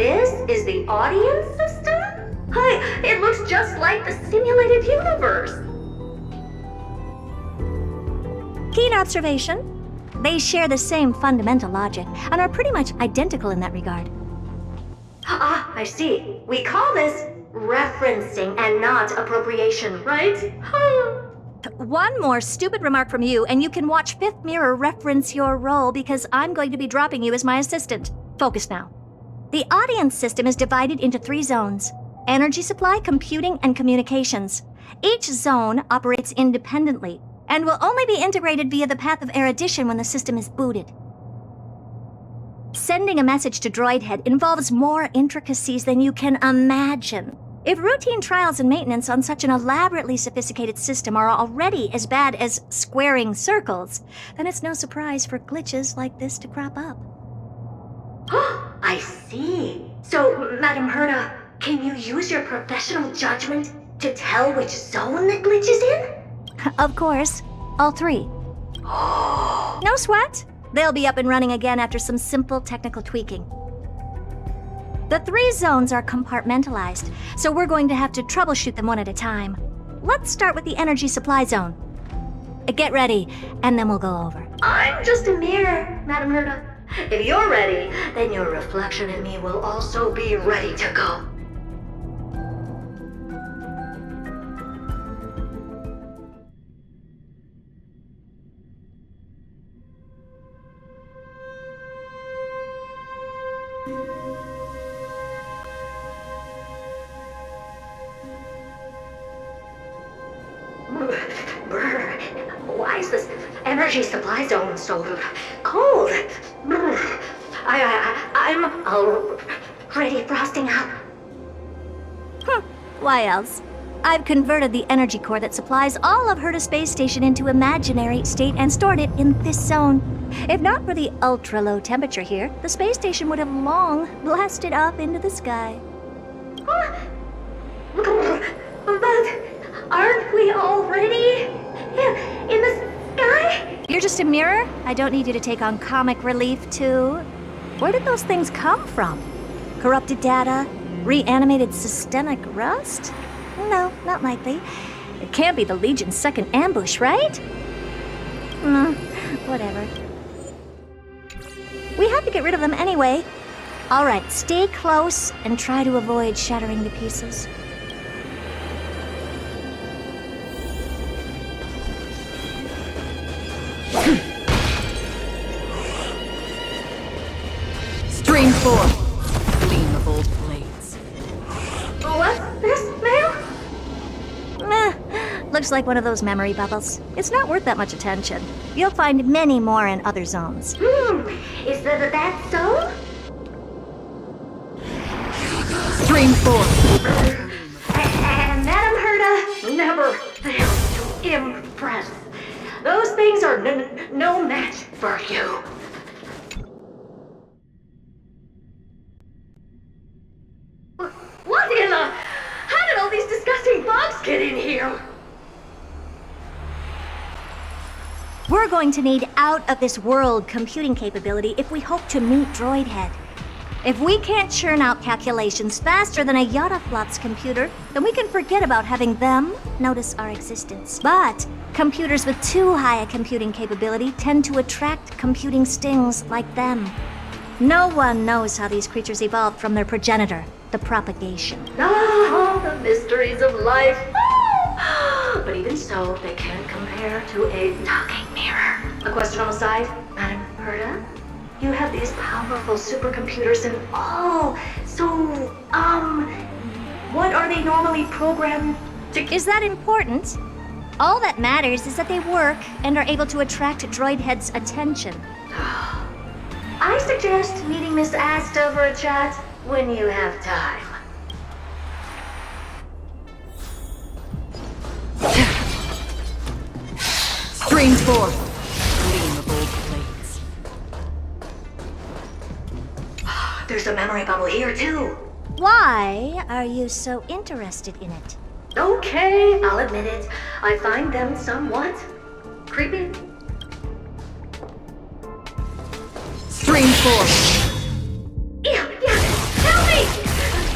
this is the audience system? Hi, it looks just like the simulated universe. Keen observation. They share the same fundamental logic and are pretty much identical in that regard. Ah, I see. We call this referencing and not appropriation, right? One more stupid remark from you, and you can watch Fifth Mirror reference your role because I'm going to be dropping you as my assistant. Focus now. The audience system is divided into 3 zones: energy supply, computing, and communications. Each zone operates independently and will only be integrated via the path of erudition when the system is booted. Sending a message to Droid Head involves more intricacies than you can imagine. If routine trials and maintenance on such an elaborately sophisticated system are already as bad as squaring circles, then it's no surprise for glitches like this to crop up. I see. So, Madam Herda, can you use your professional judgment to tell which zone the glitch is in? Of course, all 3. No sweat. They'll be up and running again after some simple technical tweaking. The 3 zones are compartmentalized, so we're going to have to troubleshoot them one at a time. Let's start with the energy supply zone. Get ready, and then we'll go over. I'm just a mirror, Madam Herda. If you're ready, then your reflection in me will also be ready to go. Brr, why is this energy supply zone so cold? Brr, I'm already frosting up. Why else? I've converted the energy core that supplies all of Herta Space Station into imaginary state and stored it in this zone. If not for the ultra-low temperature here, the space station would have long blasted up into the sky. But aren't we already in the sky? You're just a mirror? I don't need you to take on comic relief, too. Where did those things come from? Corrupted data? Reanimated systemic rust? No, not likely. It can't be the Legion's second ambush, right? Whatever. We have to get rid of them anyway. All right, stay close and try to avoid shattering to pieces. Stream 4. Gleam of old blades. What's this, ma'am? Looks like one of those memory bubbles. It's not worth that much attention. You'll find many more in other zones. Is that so? Stream 4. And Madam Herda never fails to impress. Those things are no match for you. What in the... How did all these disgusting bugs get in here? We're going to need out-of-this-world computing capability if we hope to meet Droid Head. If we can't churn out calculations faster than a Yottaflop's computer, then we can forget about having them notice our existence. But computers with too high a computing capability tend to attract computing stings like them. No one knows how these creatures evolved from their progenitor, the propagation. Ah, the mysteries of life. But even so, they can't compare to a talking mirror. A question on the side, Madam Herda? You have these powerful supercomputers and all. So, what are they normally programmed to... Is that important? All that matters is that they work and are able to attract Droid Head's attention. I suggest meeting Miss Asta for a chat when you have time. Stream 4. Gleam of old blades. There's a memory bubble here, too. Why are you so interested in it? Okay, I'll admit it. I find them somewhat creepy. Stream 4. Yeah, help me!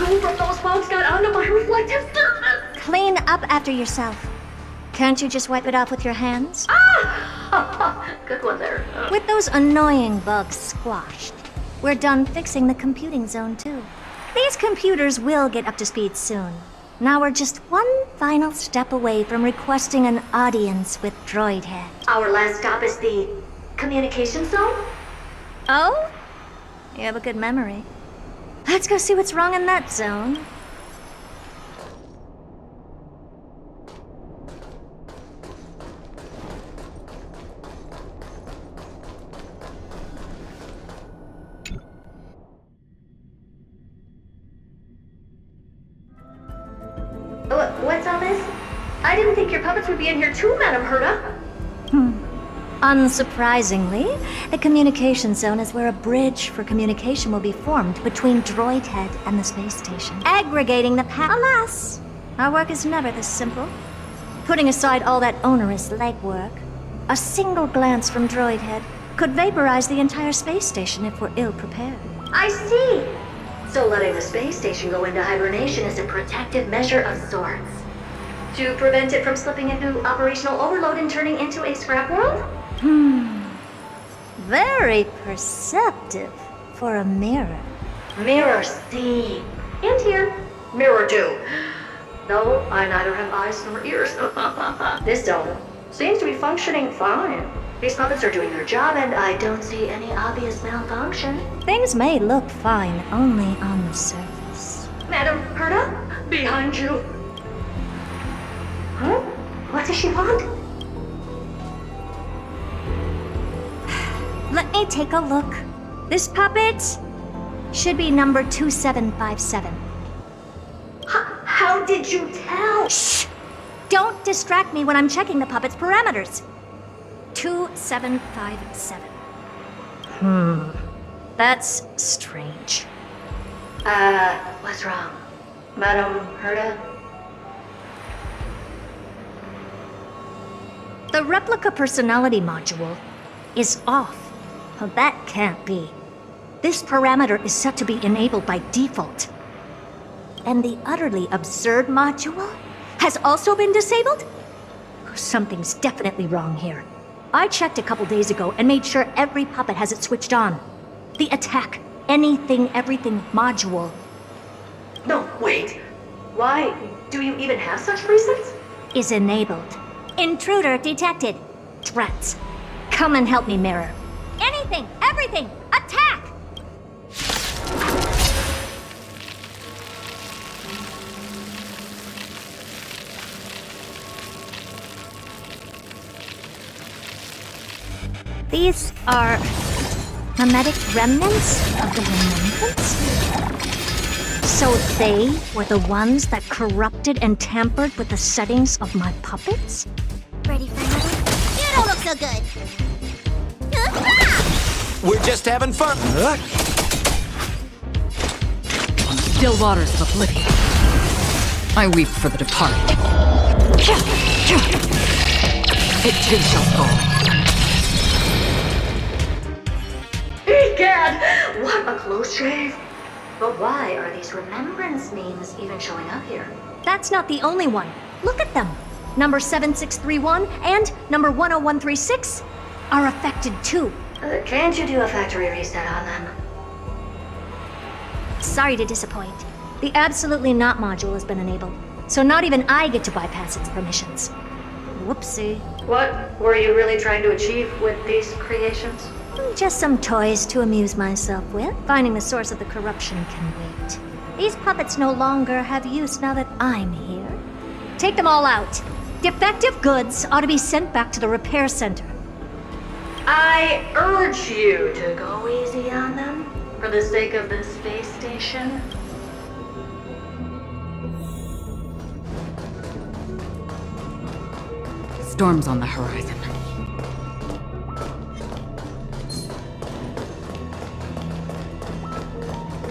goo from those bugs got onto my reflective surface. Clean up after yourself. Can't you just wipe it off with your hands? Ah! Good one there. With those annoying bugs squashed, we're done fixing the computing zone too. These computers will get up to speed soon. Now we're just one final step away from requesting an audience with Droidhead. Our last stop is the communication zone? Oh? You have a good memory. Let's go see what's wrong in that zone. What's all this? I didn't think your puppets would be in here too, Madam Herta. Unsurprisingly, the communication zone is where a bridge for communication will be formed between Droidhead and the space station, aggregating the Alas, our work is never this simple. Putting aside all that onerous legwork, a single glance from Droidhead could vaporize the entire space station if we're ill-prepared. I see. So letting the space station go into hibernation is a protective measure of sorts. To prevent it from slipping into operational overload and turning into a scrap world? Very perceptive for a mirror. Mirror see. And here. Mirror do. No, I neither have eyes nor ears. This dome seems to be functioning fine. These puppets are doing their job and I don't see any obvious malfunction. Things may look fine only on the surface. Madam Herta? Behind you. Huh? What does she want? Let me take a look. This puppet should be number 2757. How did you tell? Shh! Don't distract me when I'm checking the puppet's parameters. 2757. That's strange. What's wrong? Madam Herta? The replica personality module is off. Well, that can't be. This parameter is set to be enabled by default. And the utterly absurd module has also been disabled? Something's definitely wrong here. I checked a couple days ago and made sure every puppet has it switched on. The attack, anything, everything module. No, wait. Why do you even have such presets? Is enabled. Intruder detected. Threats. Come and help me, Mirror. Anything, everything, attack! These are mimetic remnants of the remembrance? So they were the ones that corrupted and tampered with the settings of my puppets? Ready for another? You don't look so good. We're just having fun. On still waters of oblivion, I weep for the departed. It too shall fall. Egad! What a close shave! But why are these remembrance memes even showing up here? That's not the only one. Look at them. Number 7631 and number 10136 are affected too. Can't you do a factory reset on them? Sorry to disappoint. The Absolutely Not module has been enabled, so not even I get to bypass its permissions. Whoopsie. What were you really trying to achieve with these creations? Just some toys to amuse myself with. Finding the source of the corruption can wait. These puppets no longer have use now that I'm here. Take them all out. Defective goods ought to be sent back to the repair center. I urge you to go easy on them for the sake of the space station. Storms on the horizon.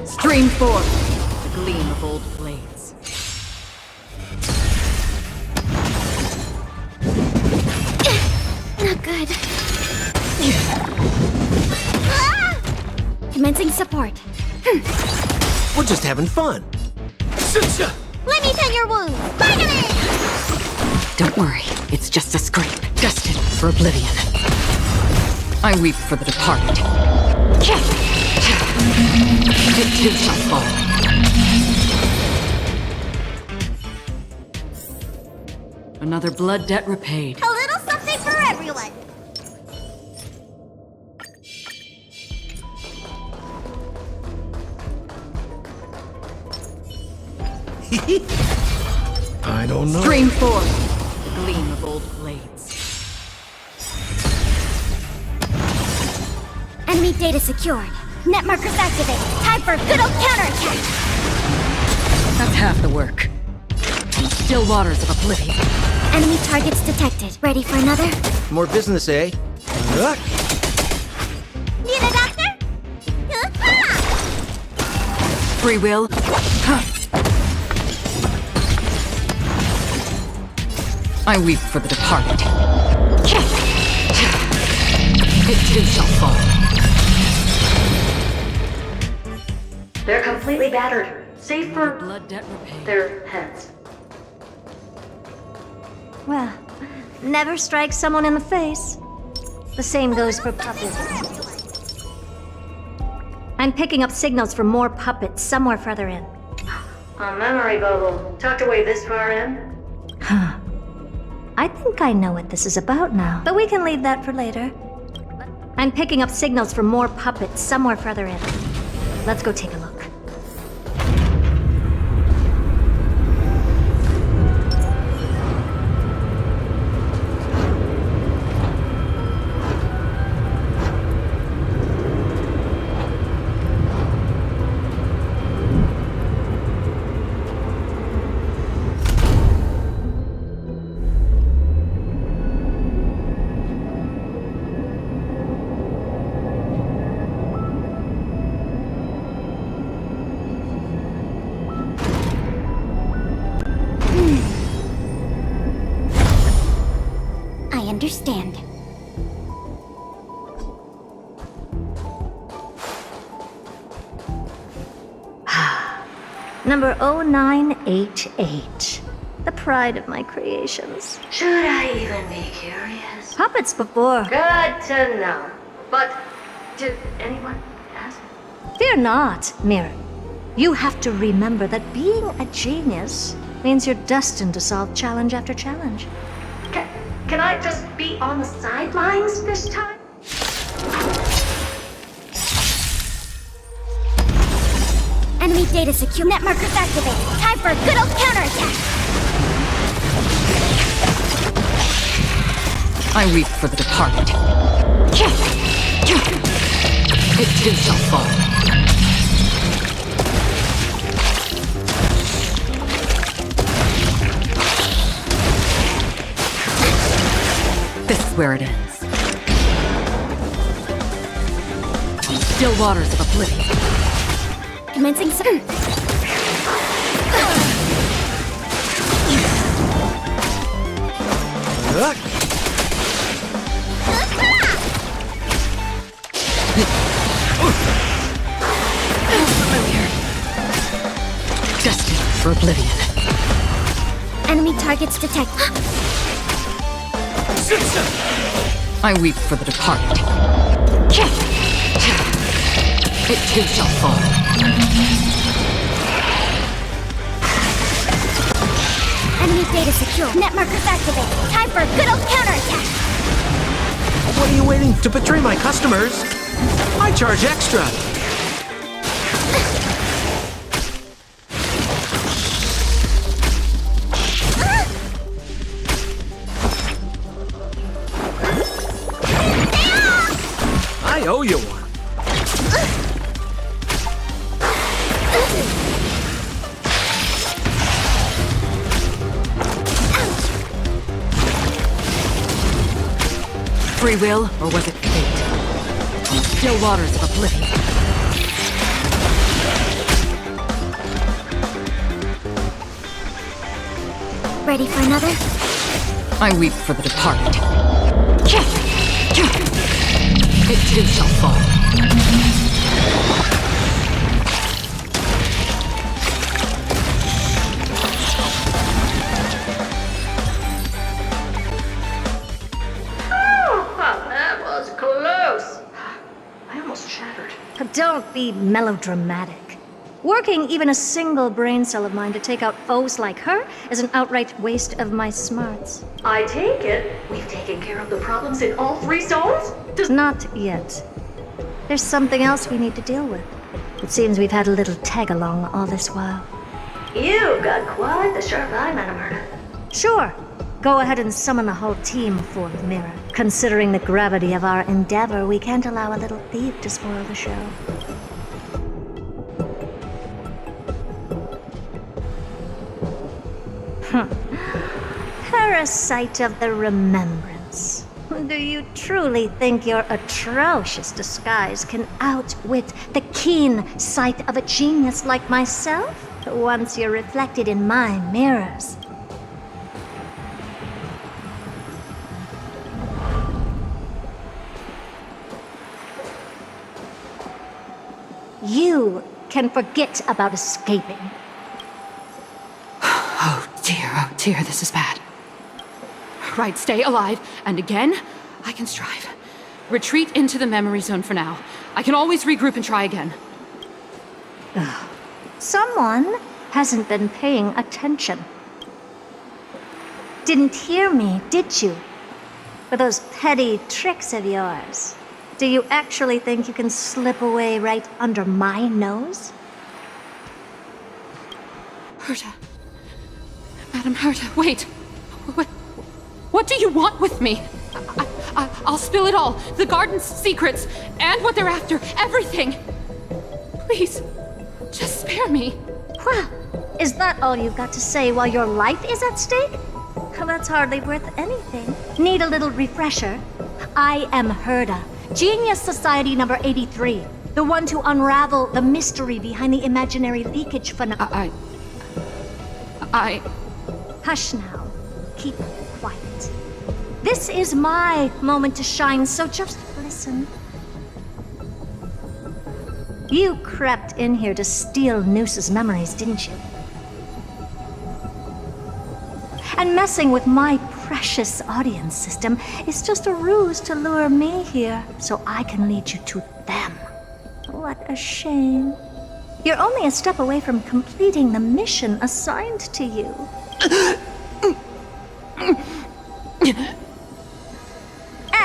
Stream forth the gleam of old blades. Not good. Ah! Commencing support. We're just having fun. Let me tend your wound. Finally! Don't worry, it's just a scrape, destined for oblivion. I weep for the departed. It too shall fall. Another blood debt repaid. A little something for everyone. I don't know. Stream forth, the gleam of old blades. Enemy data secured. Net markers activated. Time for a good old counterattack. That's half the work. Still waters of oblivion. Enemy targets detected. Ready for another? More business, eh? Ugh. Need a doctor? Ah! Free will. I weep for the departed. It too shall fall. They're completely battered, save for Blood debt repaid. their heads. Well, never strike someone in the face. The same goes for puppets. I'm picking up signals from more puppets somewhere further in. A memory bubble, tucked away this far in. Huh. I think I know what this is about now, but we can leave that for later. I'm picking up signals from more puppets somewhere further in. Let's go take a look. I understand. Number 0988. The pride of my creations. Should I even be curious? Puppets before. Good to know. But did anyone ask? Fear not, Mirror. You have to remember that being a genius means you're destined to solve challenge after challenge. Can I just be on the sidelines this time? Enemy data secure. Net markers activated. Time for a good old counterattack. I weep for the departed. It too shall fall. This is where it ends. Still waters of oblivion. Commencing some. Ugh. Destined for oblivion. Enemy targets detected. I weep for the departed. It too shall fall. Enemy data secure. Net markers activated. Time for a good old counterattack. What are you waiting to betray my customers? I charge extra. I owe you one. Free will, or was it fate? Still waters of oblivion. Ready for another? I weep for the departed. It too shall fall. don't be melodramatic. Working even a single brain cell of mine to take out foes like her is an outright waste of my smarts. I take it we've taken care of the problems in all 3 zones? Not yet. There's something else we need to deal with. It seems we've had a little tag-along all this while. You've got quite the sharp eye, Madam Herta. Sure. Go ahead and summon the whole team for the mirror. Considering the gravity of our endeavor, we can't allow a little thief to spoil the show. Parasite of the remembrance. Do you truly think your atrocious disguise can outwit the keen sight of a genius like myself? Once you're reflected in my mirrors. You can forget about escaping. Oh dear, this is bad. Right, stay alive, and again, I can strive. Retreat into the memory zone for now. I can always regroup and try again. Someone hasn't been paying attention. Didn't hear me, did you? For those petty tricks of yours. Do you actually think you can slip away right under my nose? Herta. Madam Herta, wait. What do you want with me? I'll spill it all. The garden's secrets, and what they're after. Everything. Please, just spare me. Well, is that all you've got to say while your life is at stake? Well, that's hardly worth anything. Need a little refresher? I am Herta, Genius Society number 83. The one to unravel the mystery behind the imaginary leakage phenomenon. Hush now. Keep quiet. This is my moment to shine, so just listen. You crept in here to steal Noose's memories, didn't you? And messing with my precious audience system is just a ruse to lure me here so I can lead you to them. What a shame. You're only a step away from completing the mission assigned to you.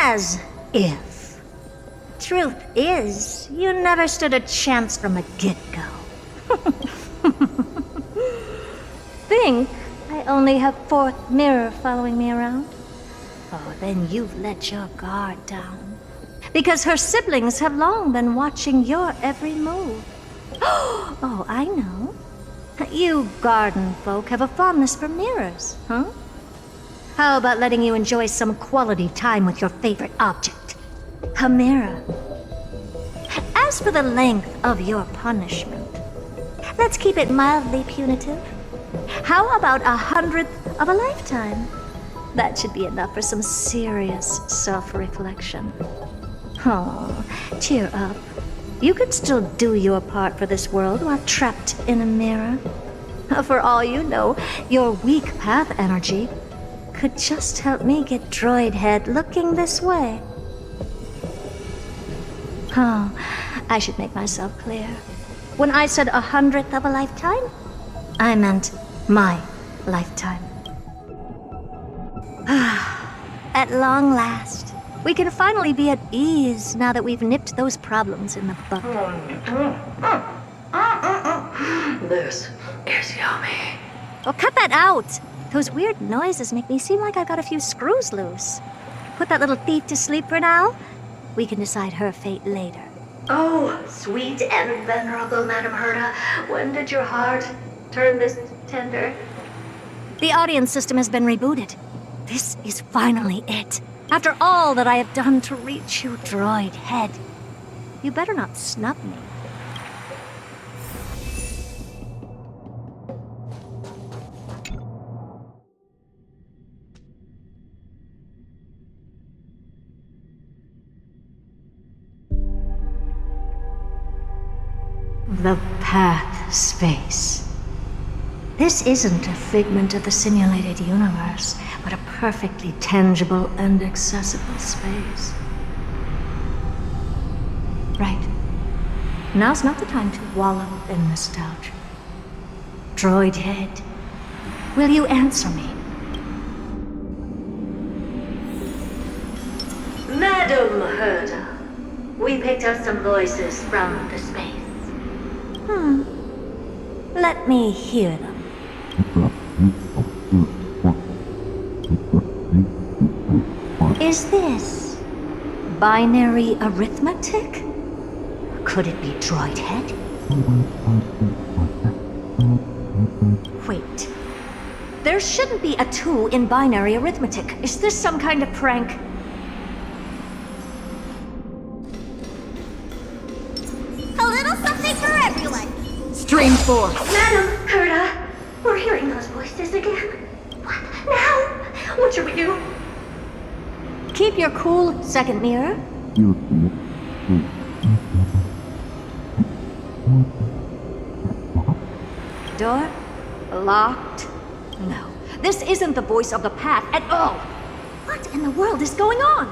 As if. Truth is, you never stood a chance from the get-go. Think I only have 4th mirror following me around? Oh, then you've let your guard down. Because her siblings have long been watching your every move. Oh, I know. You garden folk have a fondness for mirrors, huh? How about letting you enjoy some quality time with your favorite object? A mirror. As for the length of your punishment, let's keep it mildly punitive. How about 100th of a lifetime? That should be enough for some serious self-reflection. Oh, cheer up. You could still do your part for this world while trapped in a mirror. For all you know, your weak path energy could just help me get Droid Head looking this way. Oh, I should make myself clear. When I said 100th of a lifetime, I meant my lifetime. At long last, we can finally be at ease now that we've nipped those problems in the bud. This is yummy. Oh, cut that out! Those weird noises make me seem like I've got a few screws loose. Put that little thief to sleep for now. We can decide her fate later. Oh, sweet and venerable Madam Herta, when did your heart turn this tender? The audience system has been rebooted. This is finally it. After all that I have done to reach you, Droid Head. You better not snub me. The path space. This isn't a figment of the simulated universe, but a perfectly tangible and accessible space. Right. Now's not the time to wallow in nostalgia. Droid head, will you answer me? Madam Herda, we picked up some voices from the space. Let me hear them. Is this binary arithmetic? Could it be droid head? Wait. There shouldn't be a 2 in binary arithmetic. Is this some kind of prank? A little something for everyone. Stream 4. Madam Herda, we're hearing those voices again. What now? What should we do? Keep your cool, second mirror. Door locked? No, this isn't the voice of the path at all. What in the world is going on?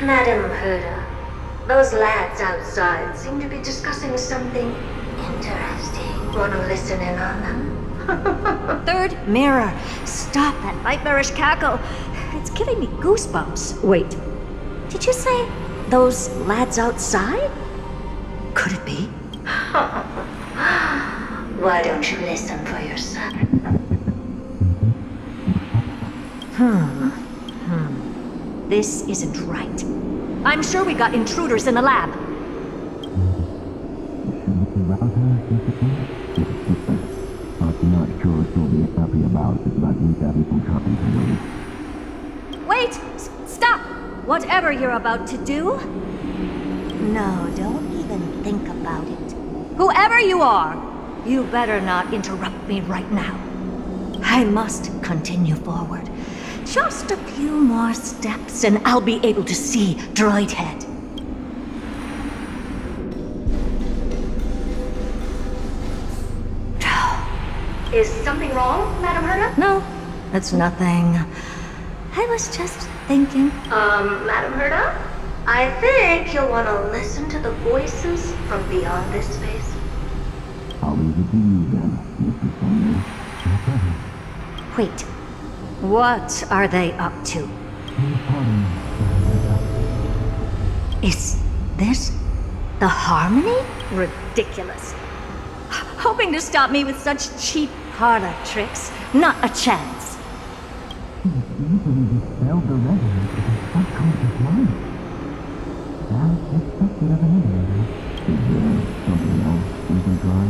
Madam Herda, those lads outside seem to be discussing something interesting. Want to listen in on them? Third mirror. Stop that nightmarish cackle. It's giving me goosebumps. Wait, did you say those lads outside? Could it be? Why don't you listen for yourself? This isn't right. I'm sure we got intruders in the lab. Wait! Stop! Whatever you're about to do. No, don't even think about it. Whoever you are, you better not interrupt me right now. I must continue forward. Just a few more steps and I'll be able to see Droid Head. Is something wrong, Madam Herda? No, it's nothing. I was just thinking. Madam Herda? I think you'll want to listen to the voices from beyond this space. I'll leave it to you then, Mr. Samuel. Wait, what are they up to? Is this the Harmony? Ridiculous. Hoping to stop me with such cheap parlor tricks? Not a chance. Easily dispelled the resonance of his subconscious mind. As expected of an emulator. Is there something else we can try?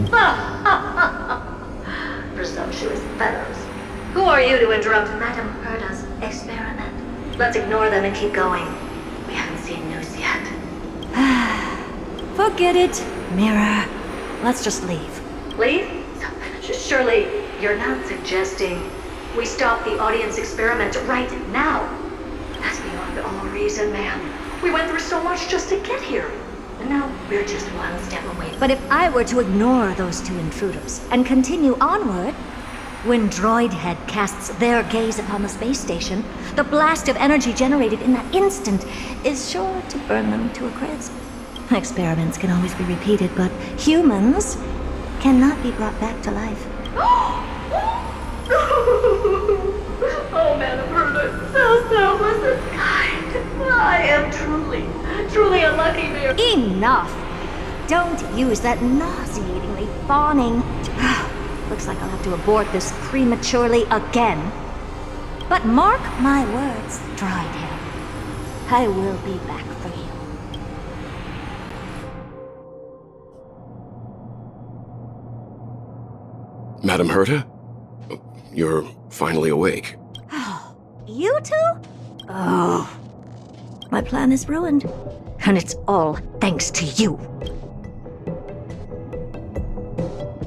Presumptuous fellows. Who are you to interrupt Madam Herda's experiment? Let's ignore them and keep going. We haven't seen news yet. Forget it, Mirror. Let's just leave. Leave? Surely you're not suggesting we stop the audience experiment right now? That's beyond all reason, ma'am. We went through so much just to get here. And now we're just one step away. But if I were to ignore those two intruders and continue onward, when Droid Head casts their gaze upon the space station, the blast of energy generated in that instant is sure to burn them to a crisp. Experiments can always be repeated, but humans cannot be brought back to life. Oh, Madam Herda, so selfless and kind. I am truly unlucky here. Enough! Don't use that nauseatingly fawning. Looks like I'll have to abort this prematurely again. But mark my words, Droid Head. I will be back for you. Madam Herta? You're finally awake. You two? Oh. My plan is ruined. And it's all thanks to you.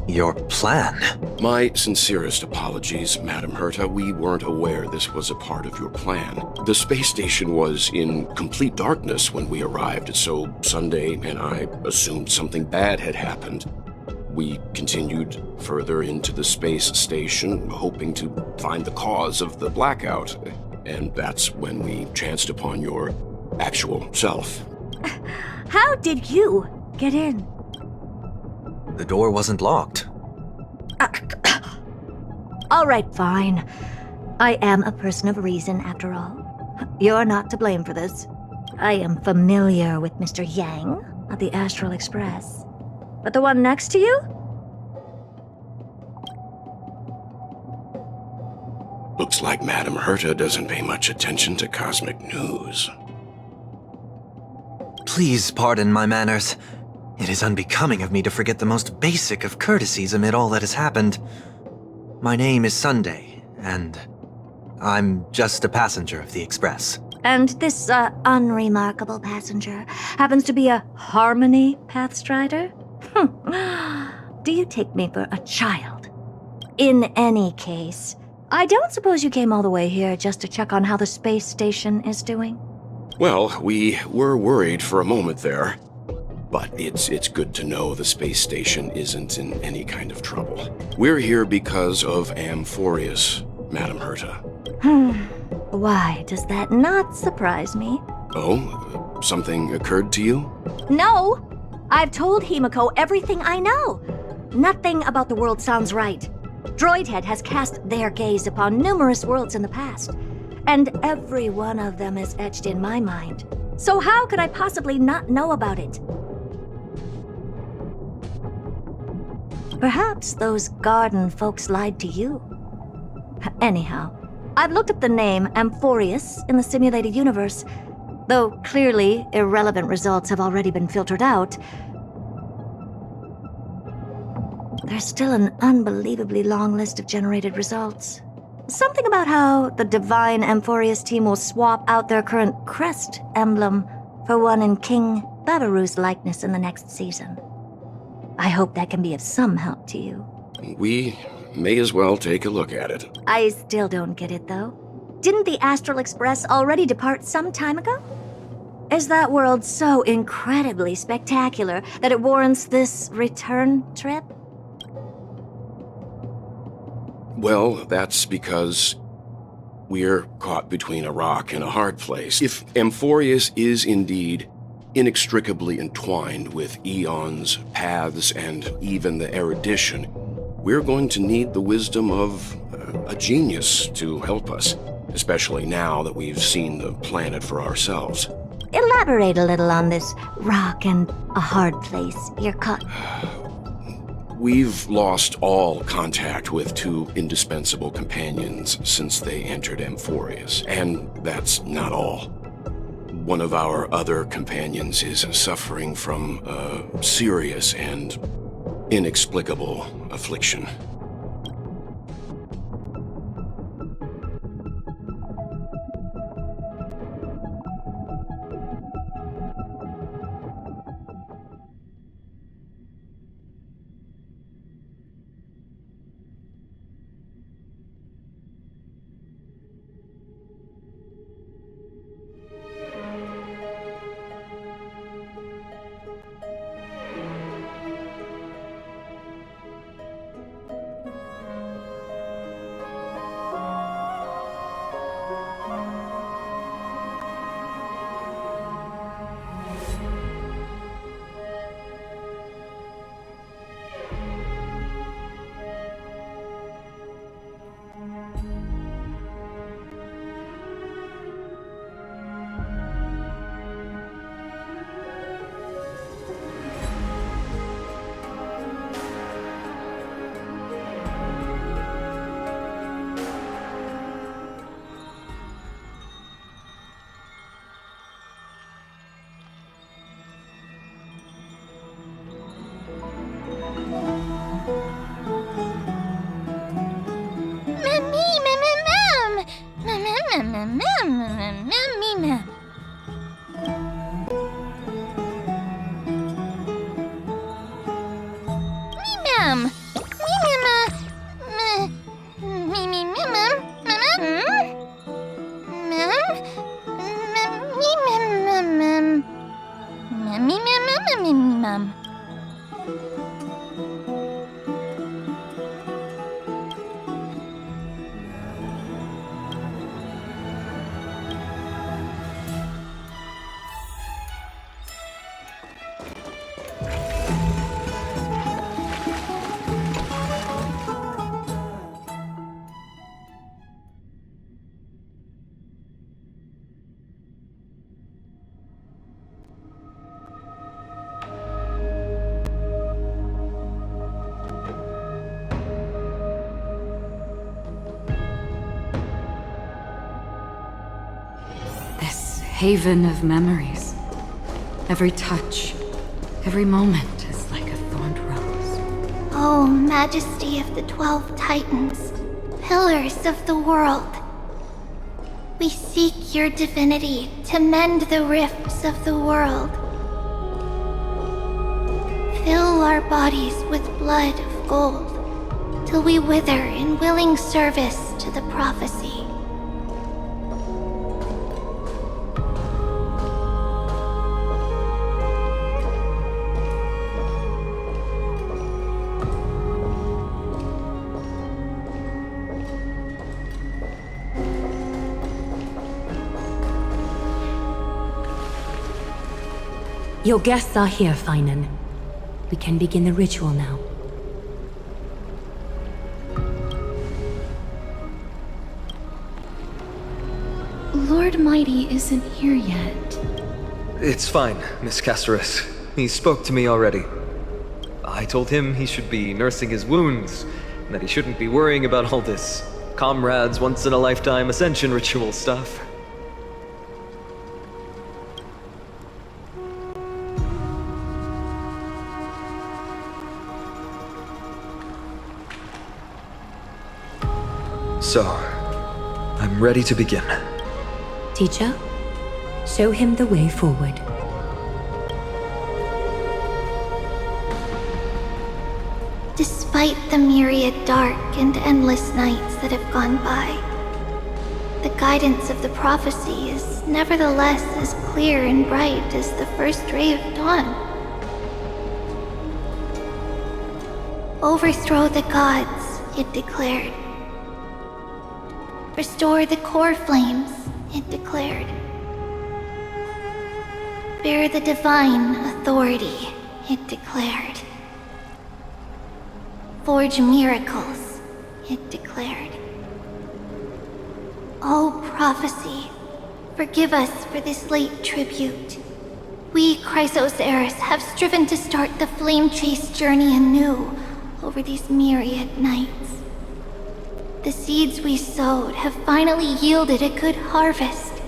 Your plan? My sincerest apologies, Madam Herta. We weren't aware this was a part of your plan. The space station was in complete darkness when we arrived, so Sunday and I assumed something bad had happened. We continued further into the space station, hoping to find the cause of the blackout. and that's when we chanced upon your actual self. How did you get in? The door wasn't locked. All right, fine. I am a person of reason, after all. You're not to blame for this. I am familiar with Mr. Yang of the Astral Express. But the one next to you? Looks like Madame Herta doesn't pay much attention to cosmic news. Please pardon my manners. It is unbecoming of me to forget the most basic of courtesies amid all that has happened. My name is Sunday, and I'm just a passenger of the Express. And this, unremarkable passenger happens to be a Harmony Pathstrider? Do you take me for a child? In any case, I don't suppose you came all the way here just to check on how the space station is doing? Well, we were worried for a moment there. But it's good to know the space station isn't in any kind of trouble. We're here because of Amphorius, Madame Herta. Why does that not surprise me? Oh, something occurred to you? No! I've told Himiko everything I know. Nothing about the world sounds right. Droidhead has cast their gaze upon numerous worlds in the past, and every one of them is etched in my mind. So how could I possibly not know about it? Perhaps those garden folks lied to you. Anyhow, I've looked up the name Amphorius in the simulated universe. Though clearly irrelevant results have already been filtered out, there's still an unbelievably long list of generated results. Something about how the Divine Amphorius team will swap out their current crest emblem for one in King Babaru's likeness in the next season. I hope that can be of some help to you. We may as well take a look at it. I still don't get it, though. Didn't the Astral Express already depart some time ago? Is that world so incredibly spectacular that it warrants this return trip? Well, that's because we're caught between a rock and a hard place. If Amphorius is indeed inextricably entwined with eons, paths, and even the erudition, we're going to need the wisdom of a genius to help us, especially now that we've seen the planet for ourselves. Elaborate a little on this rock and a hard place you're caught. We've lost all contact with two indispensable companions since they entered Amphorius, and that's not all. One of our other companions is suffering from a serious and inexplicable affliction. haven of memories. Every touch, every moment is like a thorned rose. Oh, Majesty of the 12 Titans, pillars of the world. We seek your divinity to mend the rifts of the world. Fill our bodies with blood of gold, till we wither in willing service to the prophecy. Your guests are here, Finan. We can begin the ritual now. Lord Mighty isn't here yet. It's fine, Miss Casterus. He spoke to me already. I told him he should be nursing his wounds, and that he shouldn't be worrying about all this comrades once-in-a-lifetime ascension ritual stuff. So, I'm ready to begin. Teacher, show him the way forward. Despite the myriad dark and endless nights that have gone by, the guidance of the prophecy is nevertheless as clear and bright as the first ray of dawn. Overthrow the gods, it declared. Restore the core flames, it declared. Bear the divine authority, it declared. Forge miracles, it declared. O prophecy, forgive us for this late tribute. We, Chrysos heirs, have striven to start the flame chase journey anew over these myriad nights. The seeds we sowed have finally yielded a good harvest.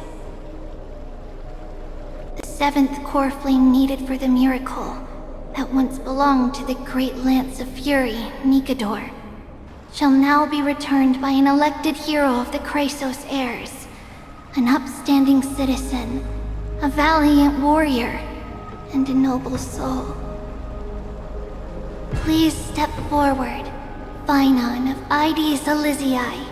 The seventh core flame needed for the miracle that once belonged to the great Lance of Fury, Nikador, shall now be returned by an elected hero of the Chrysos heirs, an upstanding citizen, a valiant warrior, and a noble soul. Please step forward, Finan of Ides Elysiae.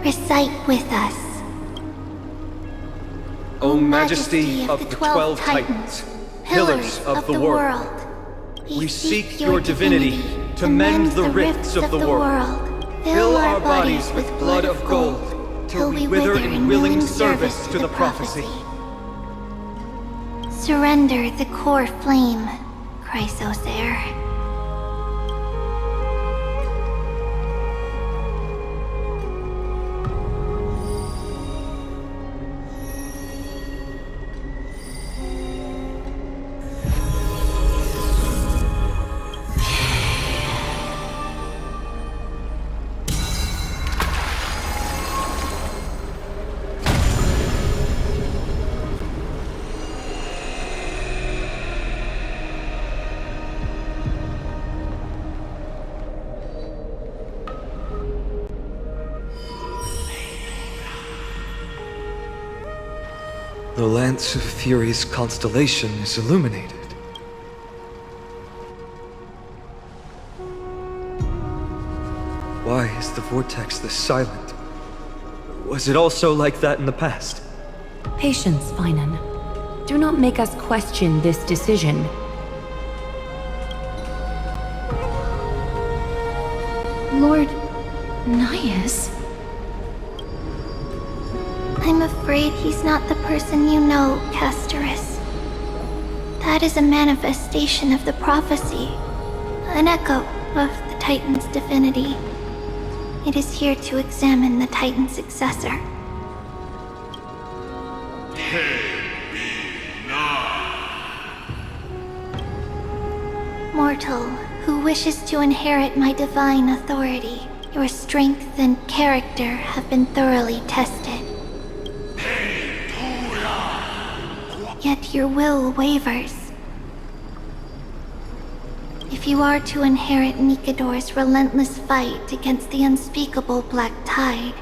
Recite with us. O Majesty of the 12 Titans, pillars of the world, we seek your divinity to mend the rifts of the world. Fill our bodies with blood of gold, till we wither in willing service to the prophecy. Surrender the core flame, Chrysos heir. The Lance of Fury's constellation is illuminated. Why is the vortex this silent? Was it also like that in the past? Patience, Finan. Do not make us question this decision. Lord Nias? I'm afraid he's not the person you know, Casterus. That is a manifestation of the prophecy, an echo of the Titan's divinity. It is here to examine the Titan's successor. Mortal who wishes to inherit my divine authority, Your strength and character have been thoroughly tested. Yet your will wavers. If you are to inherit Nikador's relentless fight against the unspeakable Black Tide,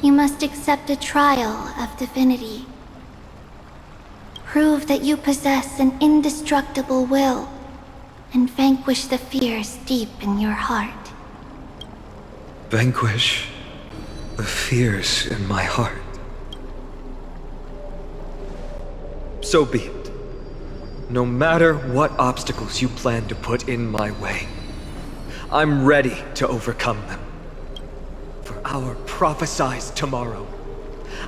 you must accept a trial of divinity. Prove that you possess an indestructible will, and vanquish the fears deep in your heart. Vanquish the fears in my heart. So be it. No matter what obstacles you plan to put in my way, I'm ready to overcome them. For our prophesied tomorrow,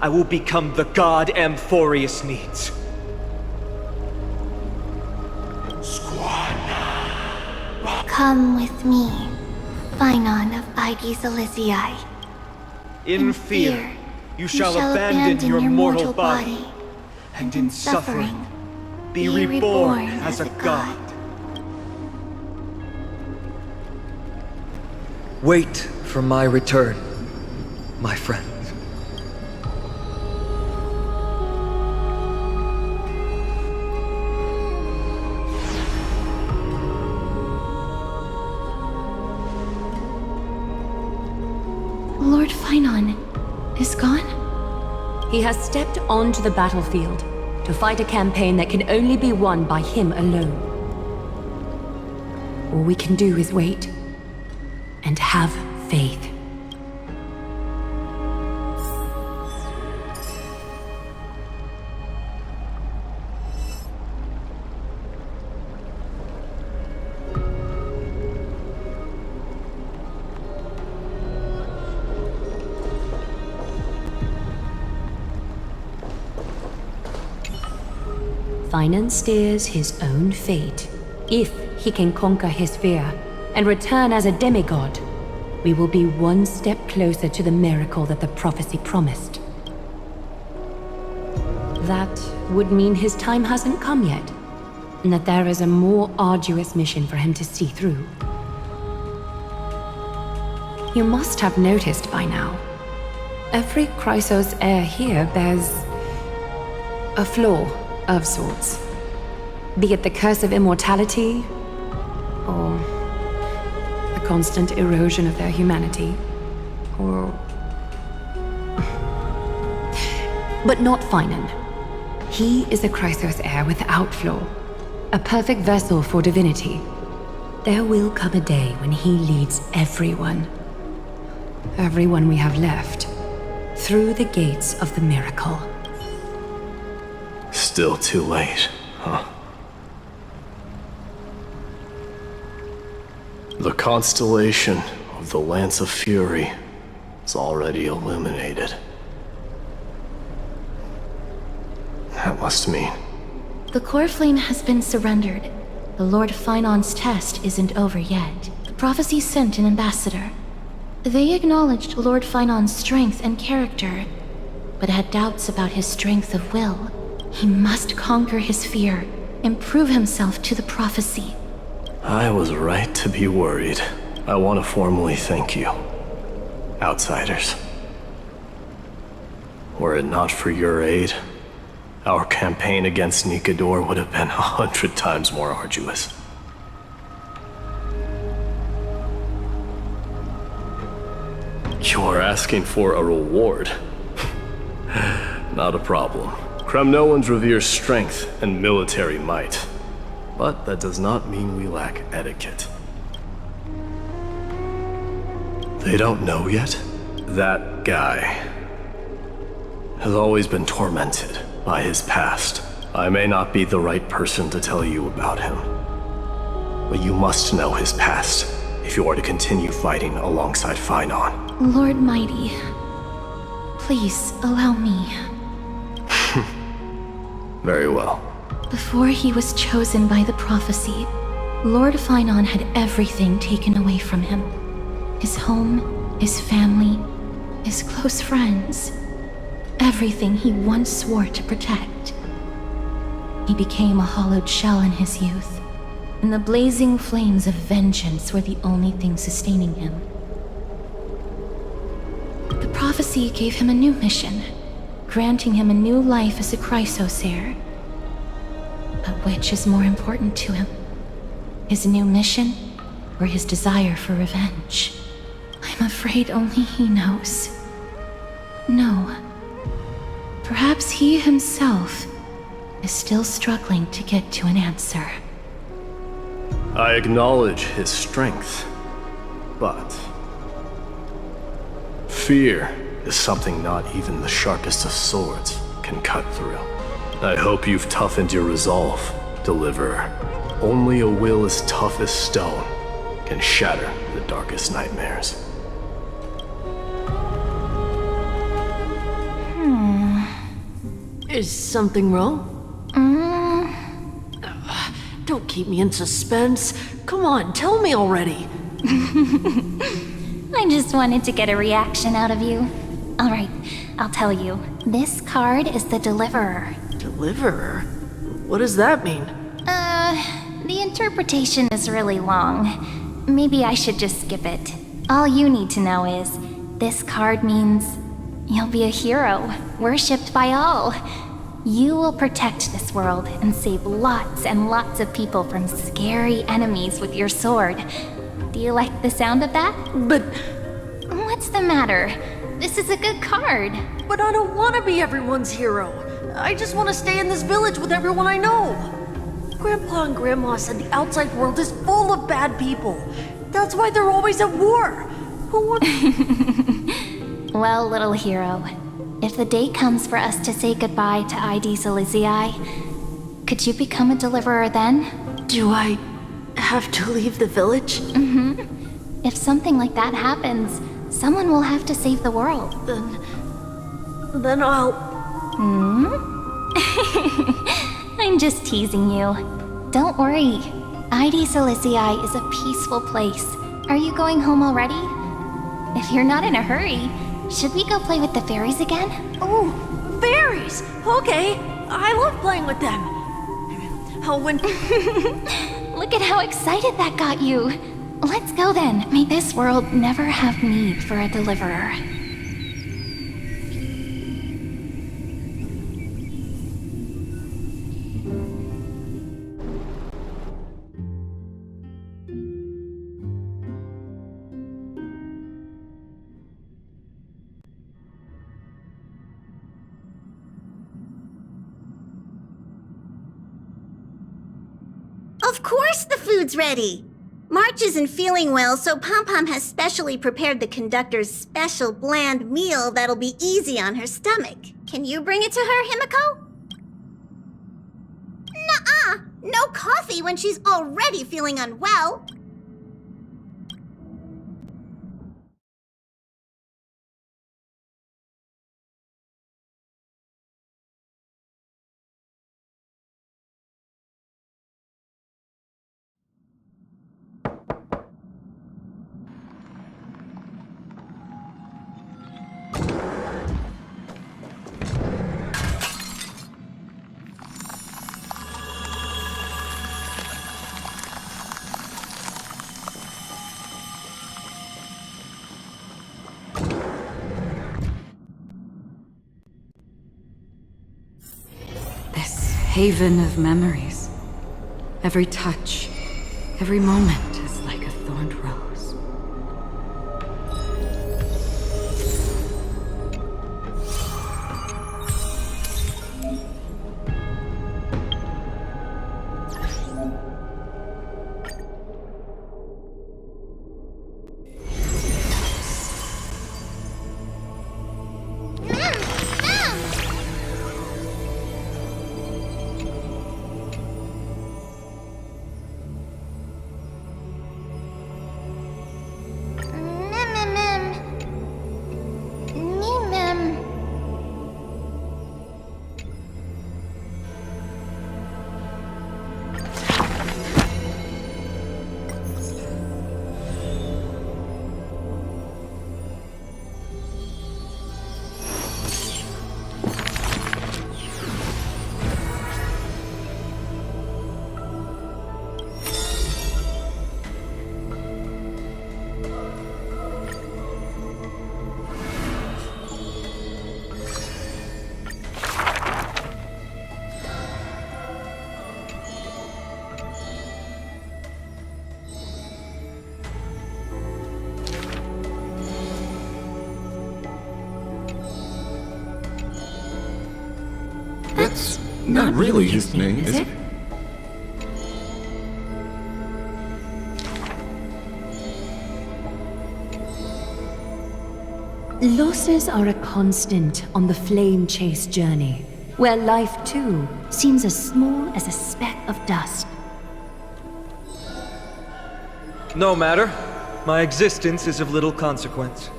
I will become the god Amphorius needs. Come with me, Phynon of Aegis Elysiae. In fear, you shall abandon your mortal body, and in suffering, be reborn as a god. Wait for my return, my friends. Lord Phynon is gone? He has stepped onto the battlefield to fight a campaign that can only be won by him alone. All we can do is wait and have faith. Phynon steers his own fate. If he can conquer his fear and return as a demigod, we will be one step closer to the miracle that the prophecy promised. That would mean his time hasn't come yet, and that there is a more arduous mission for him to see through. You must have noticed by now, every Chrysos heir here bears a flaw of sorts. Be it the curse of immortality, or the constant erosion of their humanity, or... But not Phynon. He is a Chrysos heir without flaw, a perfect vessel for divinity. There will come a day when he leads everyone we have left, through the gates of the miracle. Still too late, huh? The constellation of the Lance of Fury is already illuminated. That must mean... The core flame has been surrendered. The Lord Phynon's test isn't over yet. The prophecy sent an ambassador. They acknowledged Lord Phynon's strength and character, but had doubts about his strength of will. He must conquer his fear and prove himself to the prophecy. I was right to be worried. I want to formally thank you, outsiders. Were it not for your aid, our campaign against Nikador would have been 100 times more arduous. You're asking for a reward. Not a problem. Kremnoans revere strength and military might. But that does not mean we lack etiquette. They don't know yet? That guy has always been tormented by his past. I may not be the right person to tell you about him, but you must know his past if you are to continue fighting alongside Phynon. Lord Mighty, please allow me. Very well. Before he was chosen by the prophecy, Lord Phynon had everything taken away from him. His home, his family, his close friends. Everything he once swore to protect. He became a hollowed shell in his youth, and the blazing flames of vengeance were the only thing sustaining him. The prophecy gave him a new mission, granting him a new life as a Chrysos heir. But which is more important to him? His new mission, or his desire for revenge? I'm afraid only he knows. No. Perhaps he himself is still struggling to get to an answer. I acknowledge his strength, but fear is something not even the sharpest of swords can cut through. I hope you've toughened your resolve, Deliverer. Only a will as tough as stone can shatter the darkest nightmares. Is something wrong? Don't keep me in suspense. Come on, tell me already. I just wanted to get a reaction out of you. Alright, I'll tell you. This card is the Deliverer. Deliverer? What does that mean? The interpretation is really long. Maybe I should just skip it. All you need to know is, this card means you'll be a hero, worshipped by all. You will protect this world and save lots and lots of people from scary enemies with your sword. Do you like the sound of that? But... What's the matter? This is a good card. But I don't want to be everyone's hero. I just want to stay in this village with everyone I know. Grandpa and Grandma said the outside world is full of bad people. That's why they're always at war. Who would... Well, little hero, if the day comes for us to say goodbye to ID Silizii, could you become a deliverer then? Do I have to leave the village? Mm-hmm. If something like that happens, someone will have to save the world. Then I'll... I'm just teasing you. Don't worry. ID Silizii is a peaceful place. Are you going home already? If you're not in a hurry, should we go play with the fairies again? Oh, fairies! Okay, I love playing with them. Look at how excited that got you. Let's go then. May this world never have need for a deliverer. Of course the food's ready! March isn't feeling well, so Pom Pom has specially prepared the conductor's special bland meal that'll be easy on her stomach. Can you bring it to her, Himiko? Nuh-uh! No coffee when she's already feeling unwell! Haven of memories. Every touch, every moment is like a thorned rose. Not really his name, is it? Losses are a constant on the flame chase journey, where life too seems as small as a speck of dust. No matter. My existence is of little consequence.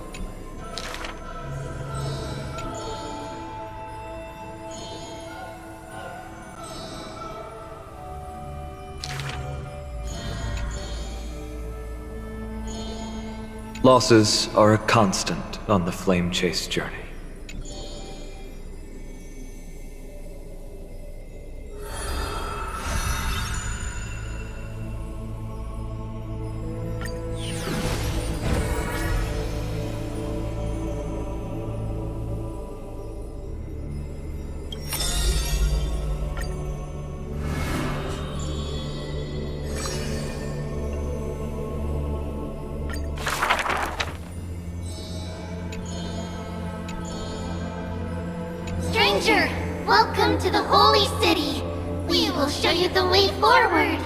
Losses are a constant on the flame chase journey. Stranger, welcome to the Holy City. We will show you the way forward.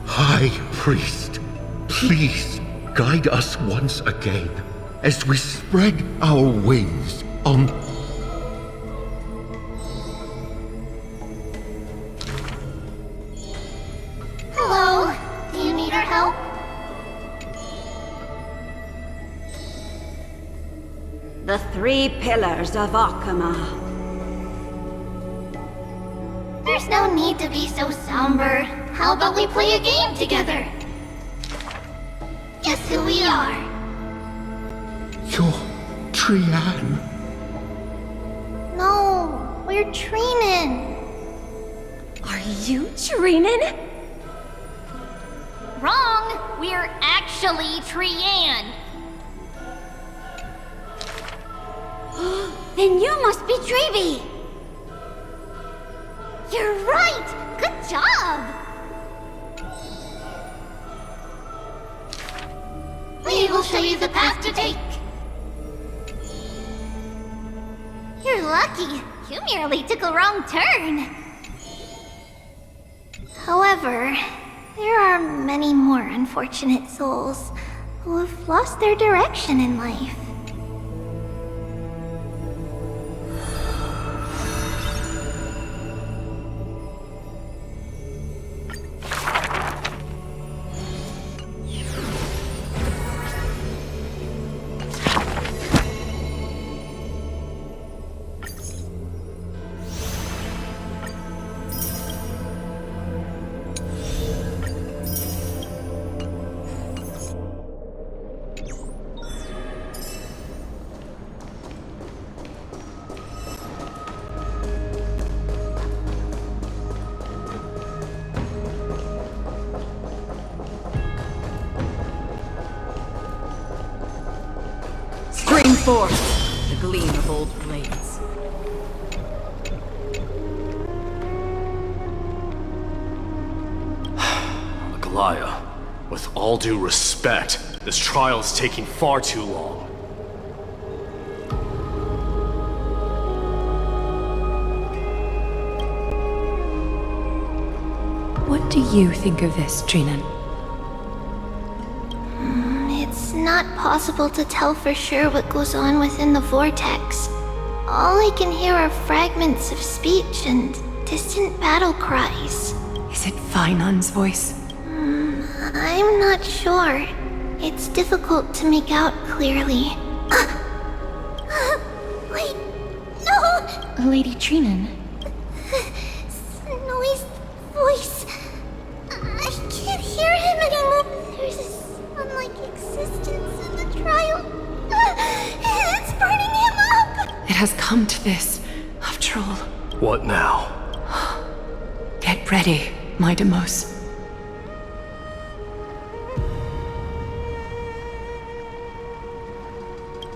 High Priest, please guide us once again as we spread our wings on... Hello, do you need our help? The 3 pillars of Akama. There's no need to be so somber. How about we play a game together? Guess who we are? You're Trian. No, we're Trinin. Are you Trinin? Wrong! We're actually Trian. Then you must be Trevi. You're right! Good job! We will show you the path to take. You're lucky. You merely took a wrong turn. However, there are many more unfortunate souls who have lost their direction in life. Bring forth the gleam of old blades. Aglaya, with all due respect, this trial is taking far too long. What do you think of this, Trinin? It's not possible to tell for sure what goes on within the vortex. All I can hear are fragments of speech and distant battle cries. Is it Finon's voice? I'm not sure. It's difficult to make out clearly. Wait, no! Lady Trinin. Snowy's voice. I can't hear him anymore. There's this unlike existence in the trial. It's burning him up! It has come to this, after all. What now? Get ready, my Demos.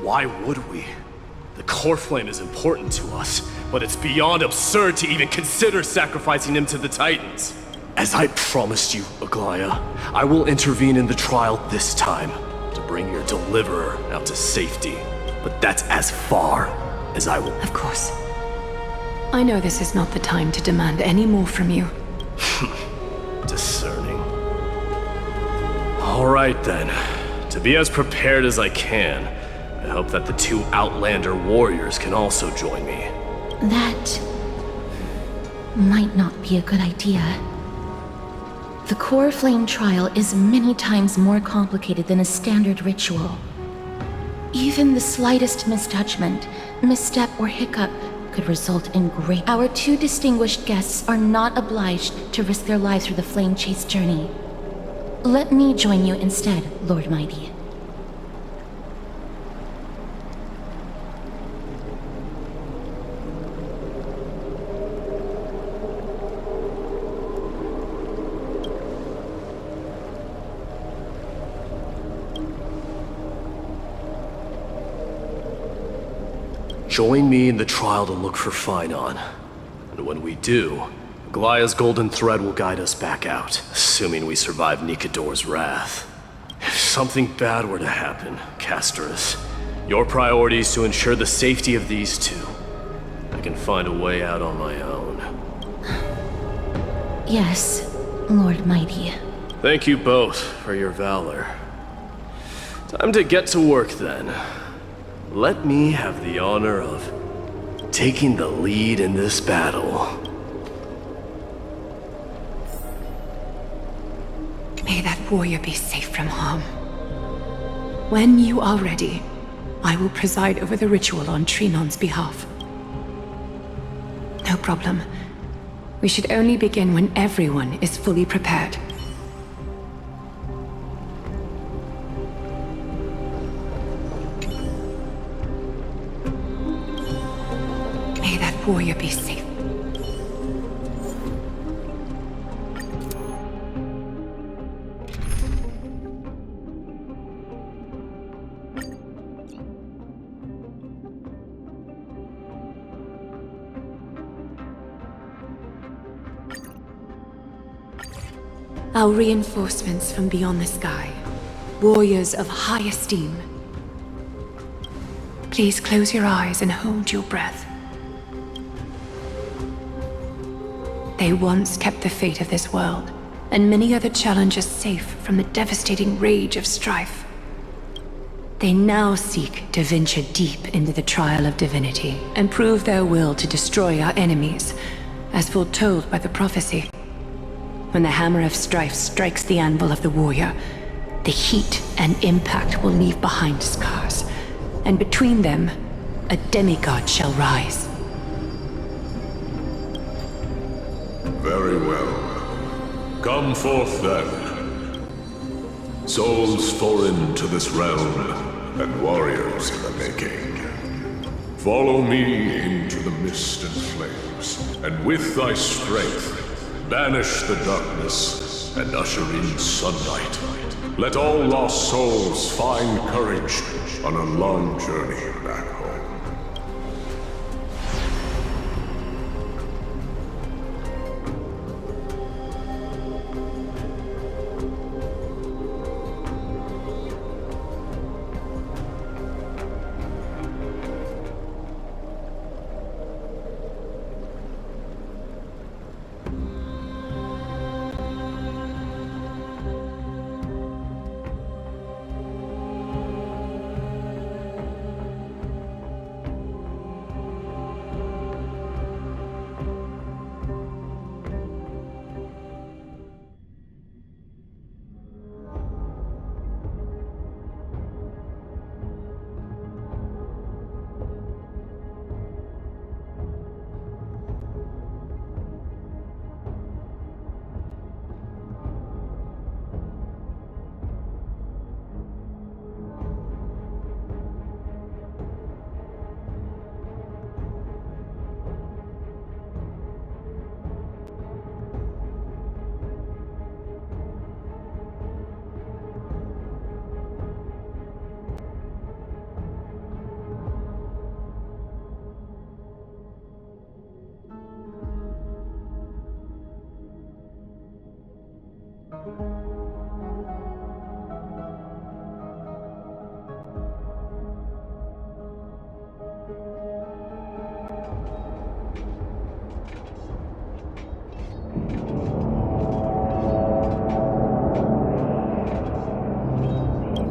Why would we? The core flame is important to us, but it's beyond absurd to even consider sacrificing him to the Titans. As I promised you, Aglaya, I will intervene in the trial this time to bring your deliverer out to safety. but that's as far as I will. Of course. I know this is not the time to demand any more from you. Discerning. All right then. To be as prepared as I can, I hope that the two Outlander warriors can also join me. That might not be a good idea. The core flame trial is many times more complicated than a standard ritual. Even the slightest misjudgment, misstep, or hiccup could result in great... Our two distinguished guests are not obliged to risk their lives through the flame chase journey. Let me join you instead, Lord Mighty. Join me in the trial to look for Finon. And when we do, Goliath's golden thread will guide us back out, assuming we survive Nikador's wrath. If something bad were to happen, Castorus, your priority is to ensure the safety of these two. I can find a way out on my own. Yes, Lord Mighty. Thank you both for your valor. Time to get to work then. Let me have the honor of taking the lead in this battle. May that warrior be safe from harm. When you are ready, I will preside over the ritual on Trinon's behalf. No problem. We should only begin when everyone is fully prepared. May that warrior be safe. Our reinforcements from beyond the sky, warriors of high esteem. Please close your eyes and hold your breath. They once kept the fate of this world, and many other challenges safe from the devastating rage of strife. They now seek to venture deep into the trial of divinity, and prove their will to destroy our enemies, as foretold by the prophecy. When the hammer of strife strikes the anvil of the warrior, the heat and impact will leave behind scars, and between them, a demigod shall rise. Very well. Come forth then. Souls foreign to this realm, and warriors in the making. Follow me into the mist and flames, and with thy strength, banish the darkness and usher in sunlight. Let all lost souls find courage on a long journey back home.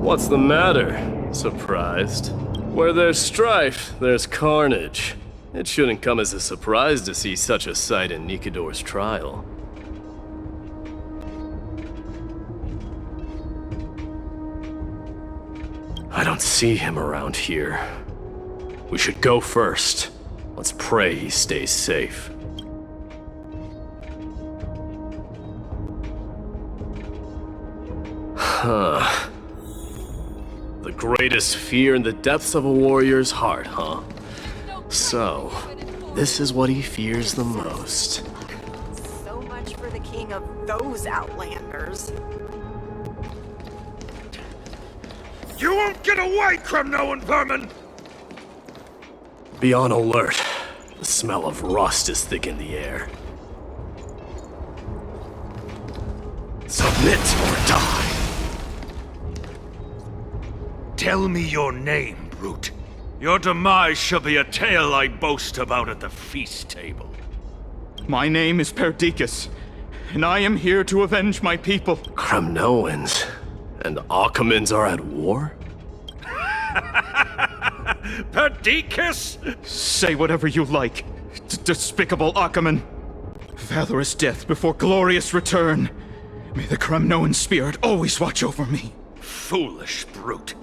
What's the matter? Surprised? Where there's strife, there's carnage. It shouldn't come as a surprise to see such a sight in Nikador's trial. I don't see him around here. We should go first. Let's pray he stays safe. Huh. The greatest fear in the depths of a warrior's heart, huh? So, this is what he fears the most. So much for the king of those outlanders. You won't get away, Kremnoan vermin! Be on alert. The smell of rust is thick in the air. Submit or die! Tell me your name, brute. Your demise shall be a tale I boast about at the feast table. My name is Perdiccas, and I am here to avenge my people. Kremnoans and Akamans are at war? Perdiccas? Say whatever you like, despicable Akaman. Valorous death before glorious return. May the Kremnoan spirit always watch over me. Foolish brute.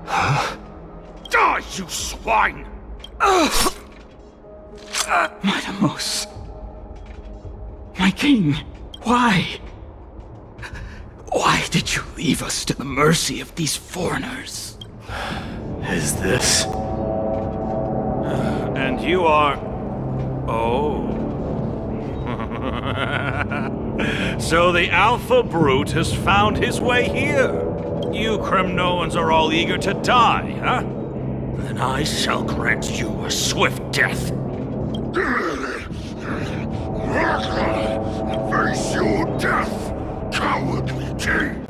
Huh? Die, you swine! Madamos. My king, why? Why did you leave us to the mercy of these foreigners? Is this? And you are... Oh. So the Alpha Brute has found his way here. You Kremnoans are all eager to die, huh? Then I shall grant you a swift death. Face your death, cowardly king!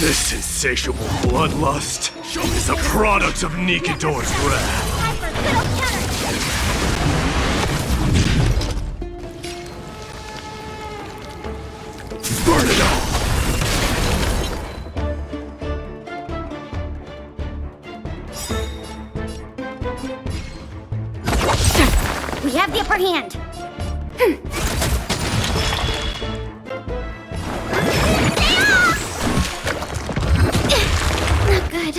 This insatiable bloodlust is a product of Nikador's wrath. Burn it all! We have the upper hand. Not good.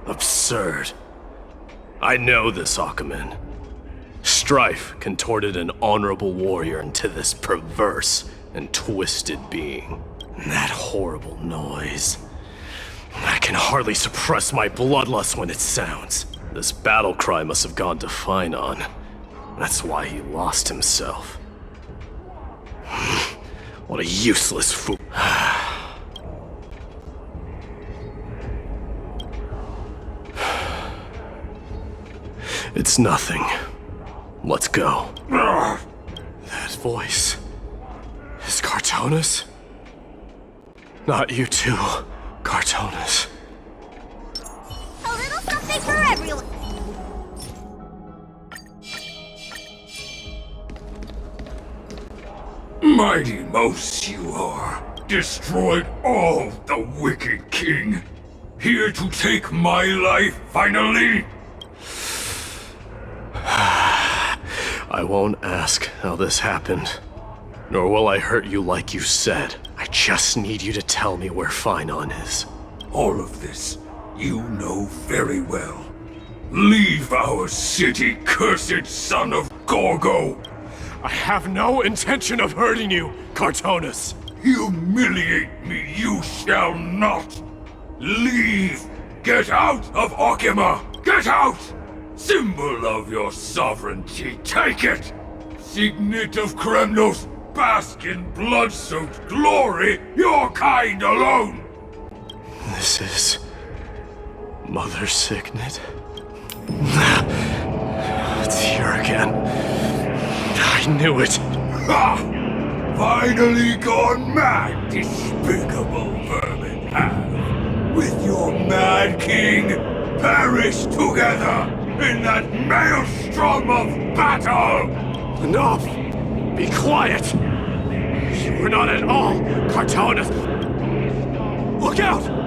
Absurd. I know this Akaman. Strife contorted an honorable warrior into this perverse and twisted being. And that horrible noise. I can hardly suppress my bloodlust when it sounds. This battle cry must have gone to Finon. That's why he lost himself. What a useless fool. It's nothing. Let's go. That voice is Cartonis? Not you too, Cartonis. A little something for everyone. Mighty Mouse you are. Destroyed all the wicked king. Here to take my life finally? I won't ask how this happened, nor will I hurt you like you said. I just need you to tell me where Finon is. All of this you know very well. Leave our city, cursed son of Gorgo! I have no intention of hurting you, Cartonus! Humiliate me you shall not! Leave! Get out of Okima! Get out! Symbol of your sovereignty, take it! Signet of Kremnos, bask in blood-soaked glory, your kind alone! This is... Mother Signet? It's here again. I knew it. Ha! Finally gone mad, despicable vermin have. With your mad king, perish together in that maelstrom of battle! Enough! Be quiet! You were not at all Cartonus! Look out!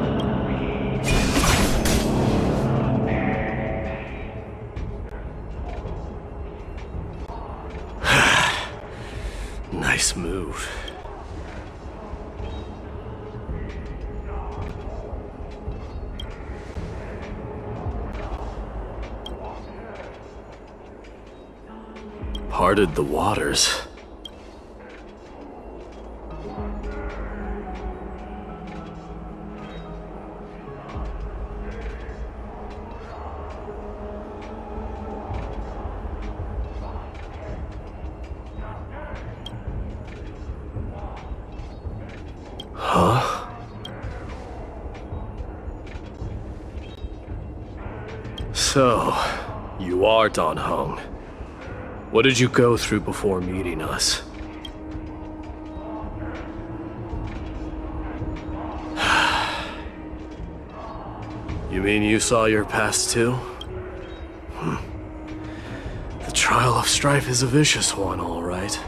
Nice move. Parted the waters. Huh? So, you are Don Hung. What did you go through before meeting us? You mean you saw your past too? The trial of strife is a vicious one, all right.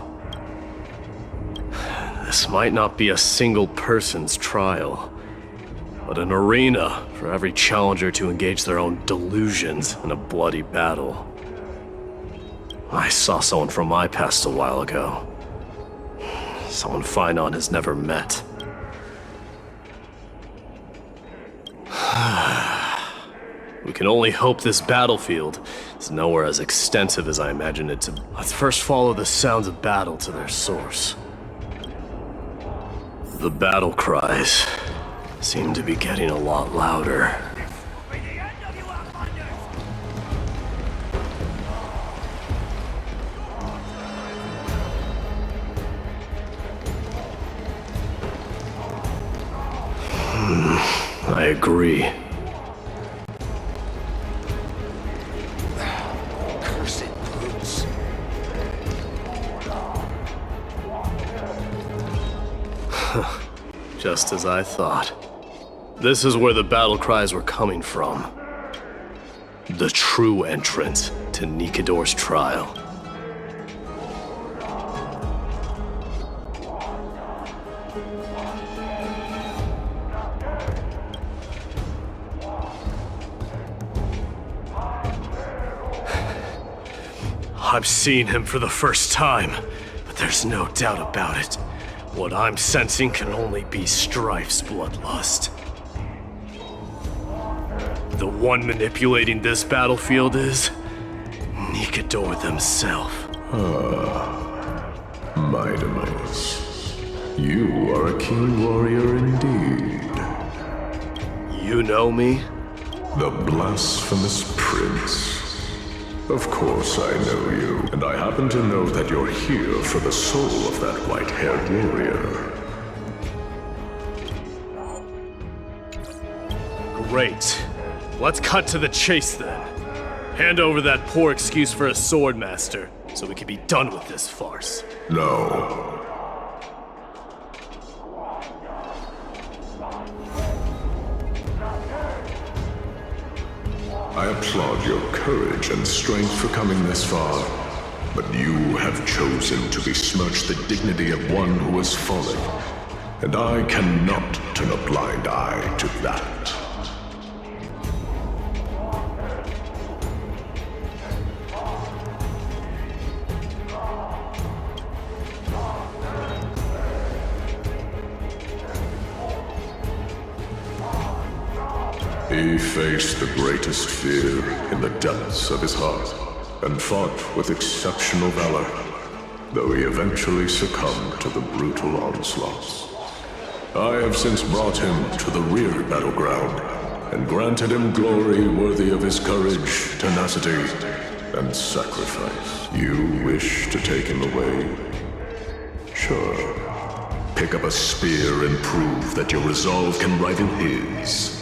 This might not be a single person's trial, but an arena for every challenger to engage their own delusions in a bloody battle. I saw someone from my past a while ago. Someone Finon has never met. We can only hope this battlefield is nowhere as extensive as I imagined it to be. Let's first follow the sounds of battle to their source. The battle cries seem to be getting a lot louder. I agree. Cursed brutes. Just as I thought. This is where the battle cries were coming from. The true entrance to Nikador's trial. I'm seeing him for the first time, but there's no doubt about it. What I'm sensing can only be Strife's bloodlust. The one manipulating this battlefield is Nikador themselves. Midamus, you are a keen warrior indeed. You know me? The blasphemous prince. Of course I know you, and I happen to know that you're here for the soul of that white-haired warrior. Great. Let's cut to the chase then. Hand over that poor excuse for a swordmaster, so we can be done with this farce. No. I applaud your courage and strength for coming this far, but you have chosen to besmirch the dignity of one who has fallen, and I cannot turn a blind eye to that. He faced the greatest fear in the depths of his heart, and fought with exceptional valor, though he eventually succumbed to the brutal onslaughts. I have since brought him to the rear battleground, and granted him glory worthy of his courage, tenacity, and sacrifice. You wish to take him away? Sure. Pick up a spear and prove that your resolve can rival his.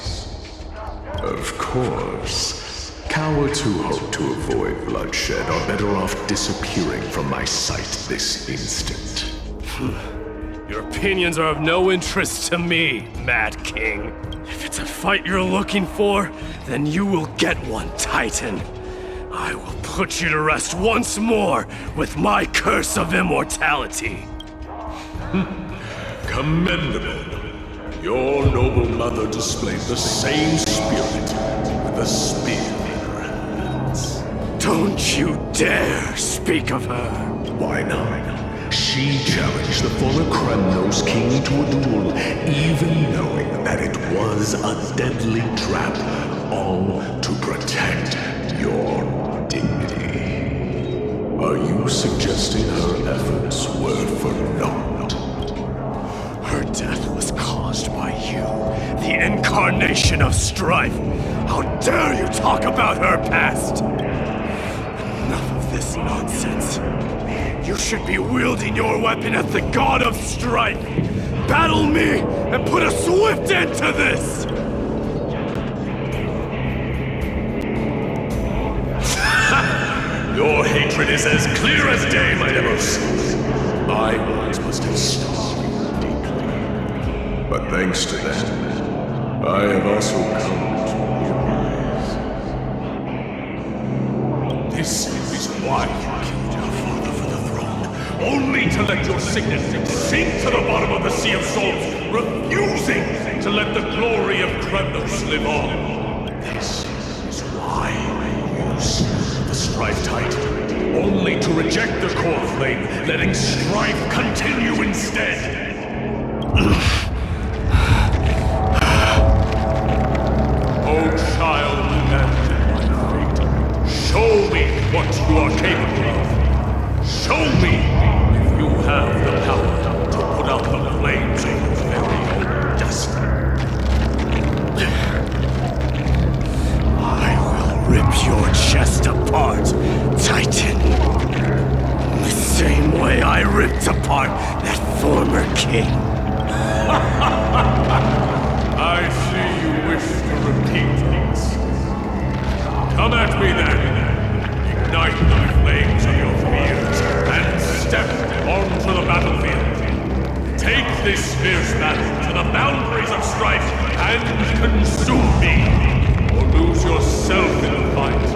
Of course. Cowards who hope to avoid bloodshed are better off disappearing from my sight this instant. Your opinions are of no interest to me, Mad King. If it's a fight you're looking for, then you will get one, Titan. I will put you to rest once more with my curse of immortality. Commendable. Your noble mother displayed the same spirit with a spear in her hands. Don't you dare speak of her. Why not? She challenged the former Kremnos king to a duel, even knowing that it was a deadly trap, all to protect your dignity. Are you suggesting her efforts were for naught? Her death was caused by you, the incarnation of strife. How dare you talk about her past? Enough of this nonsense. You should be wielding your weapon at the god of strife. Battle me and put a swift end to this! Your hatred is as clear as day, my Demos. My words must have stung you deeply. But thanks to them, I have also come to realize. This is why you killed your father for the throne, only to let your signet sink to the bottom of the Sea of Souls, refusing to let the glory of Kremnos live on. This is why you serve the Strife Titan, only to reject the core flame, letting strife continue instead. Oh, child, and my fate, show me what you are capable of. Show me if you have the power to put out the flames of your very own destiny. I will rip your chest apart, Titan. The same way I ripped apart that former king. I see you wish to repeat this. Come at me then. Ignite the flames of your fears and step onto the battlefield. Take this fierce battle to the boundaries of strife and consume me, or lose yourself in the fight.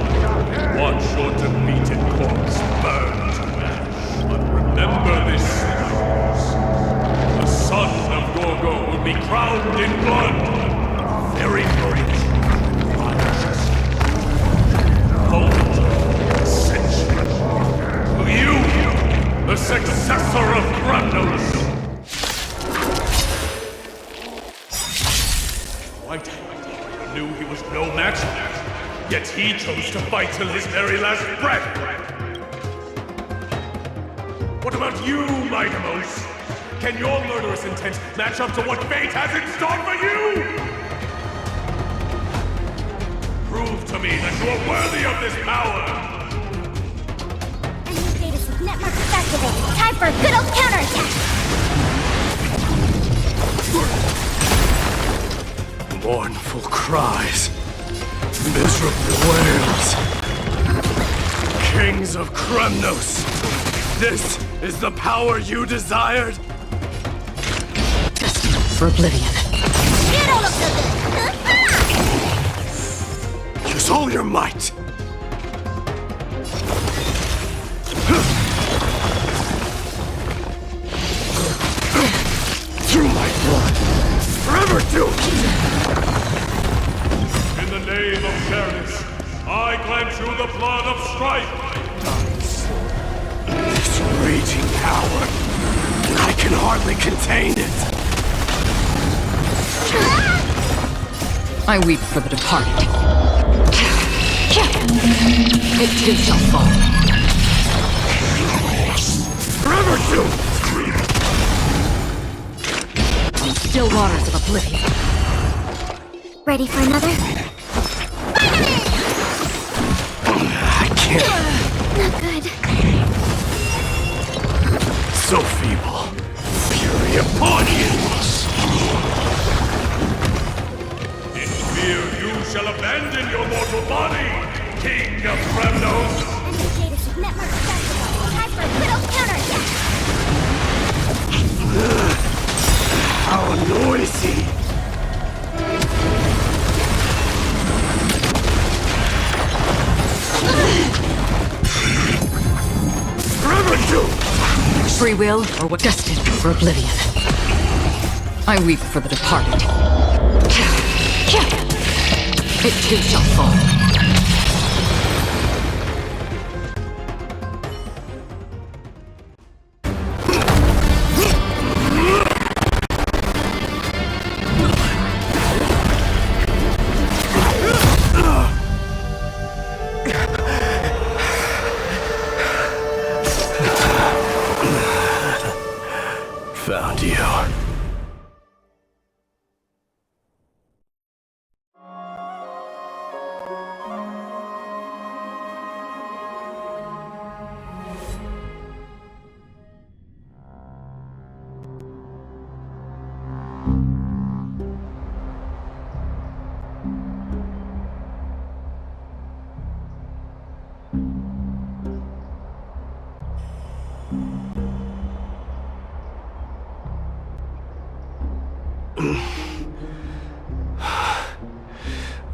Watch your defeated corpse burn to ash. But remember this, the son of Gorgo will be crowned in blood, very great, potent, essential. To you, the successor of Kremnos. White knew he was no match, yet he chose to fight till his very last breath. What about you, Maidamos? Can your murderous intent match up to what fate has in store for you? Prove to me that you are worthy of this power! Enemy data with network activated. Time for a good old counterattack! Mournful cries. Miserable wails. Kings of Kremnos! This is the power you desired? For oblivion. Get all of them! Use all your might! Through my blood! Forever doomed! In the name of fairness, I grant you the blood of strife! This raging power, I can hardly contain it! I weep for the departed. It too shall fall. Forever doomed! On still waters of oblivion. Ready for another? I can't. Not good. So feeble. Fury upon you! In fear you shall abandon your mortal body, King of Kremnos! Indicators of network accessible. Time for a little counterattack. How noisy! Forever doomed! Free will, or what? Destined for oblivion. I weep for the departed. It too shall fall. Found you.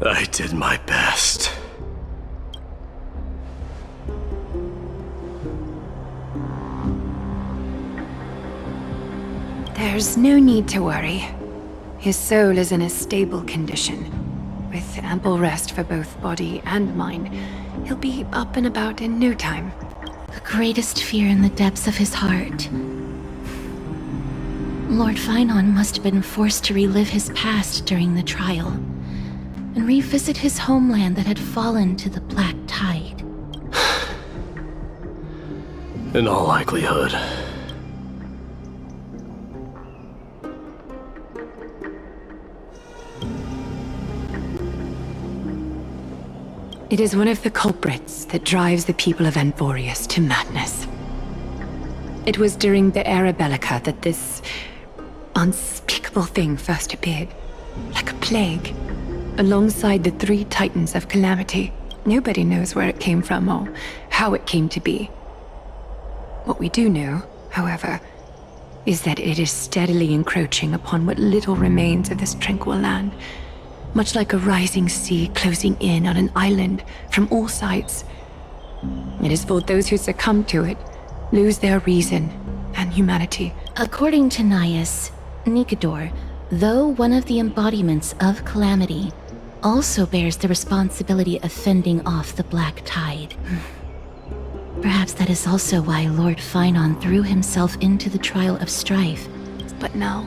I did my best. There's no need to worry. His soul is in a stable condition. With ample rest for both body and mind, he'll be up and about in no time. The greatest fear in the depths of his heart. Lord Finon must have been forced to relive his past during the trial, and revisit his homeland that had fallen to the Black Tide. In all likelihood. It is one of the culprits that drives the people of Anvorius to madness. It was during the Era Bellica that this unspeakable thing first appeared, like a plague, alongside the 3 Titans of Calamity. Nobody knows where it came from or how it came to be. What we do know, however, is that it is steadily encroaching upon what little remains of this tranquil land, much like a rising sea closing in on an island from all sides. It is for those who succumb to it, lose their reason and humanity. According to Naius, Nikador, though one of the embodiments of Calamity, also bears the responsibility of fending off the Black Tide. Perhaps that is also why Lord Finon threw himself into the trial of strife. But now,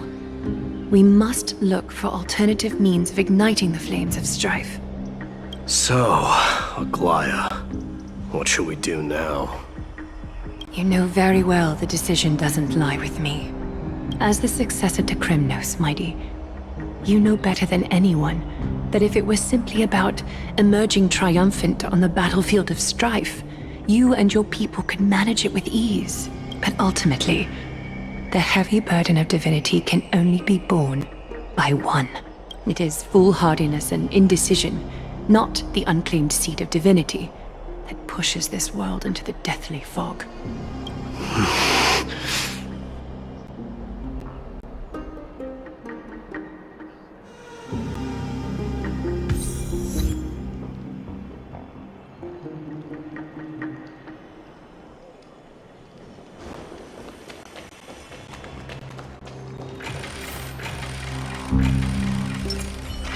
we must look for alternative means of igniting the flames of strife. So, Aglaya, what should we do now? You know very well the decision doesn't lie with me. As the successor to Kremnos, Mighty, you know better than anyone that if it was simply about emerging triumphant on the battlefield of strife, you and your people could manage it with ease. But ultimately, the heavy burden of divinity can only be borne by one. It is foolhardiness and indecision, not the unclaimed seed of divinity, that pushes this world into the deathly fog.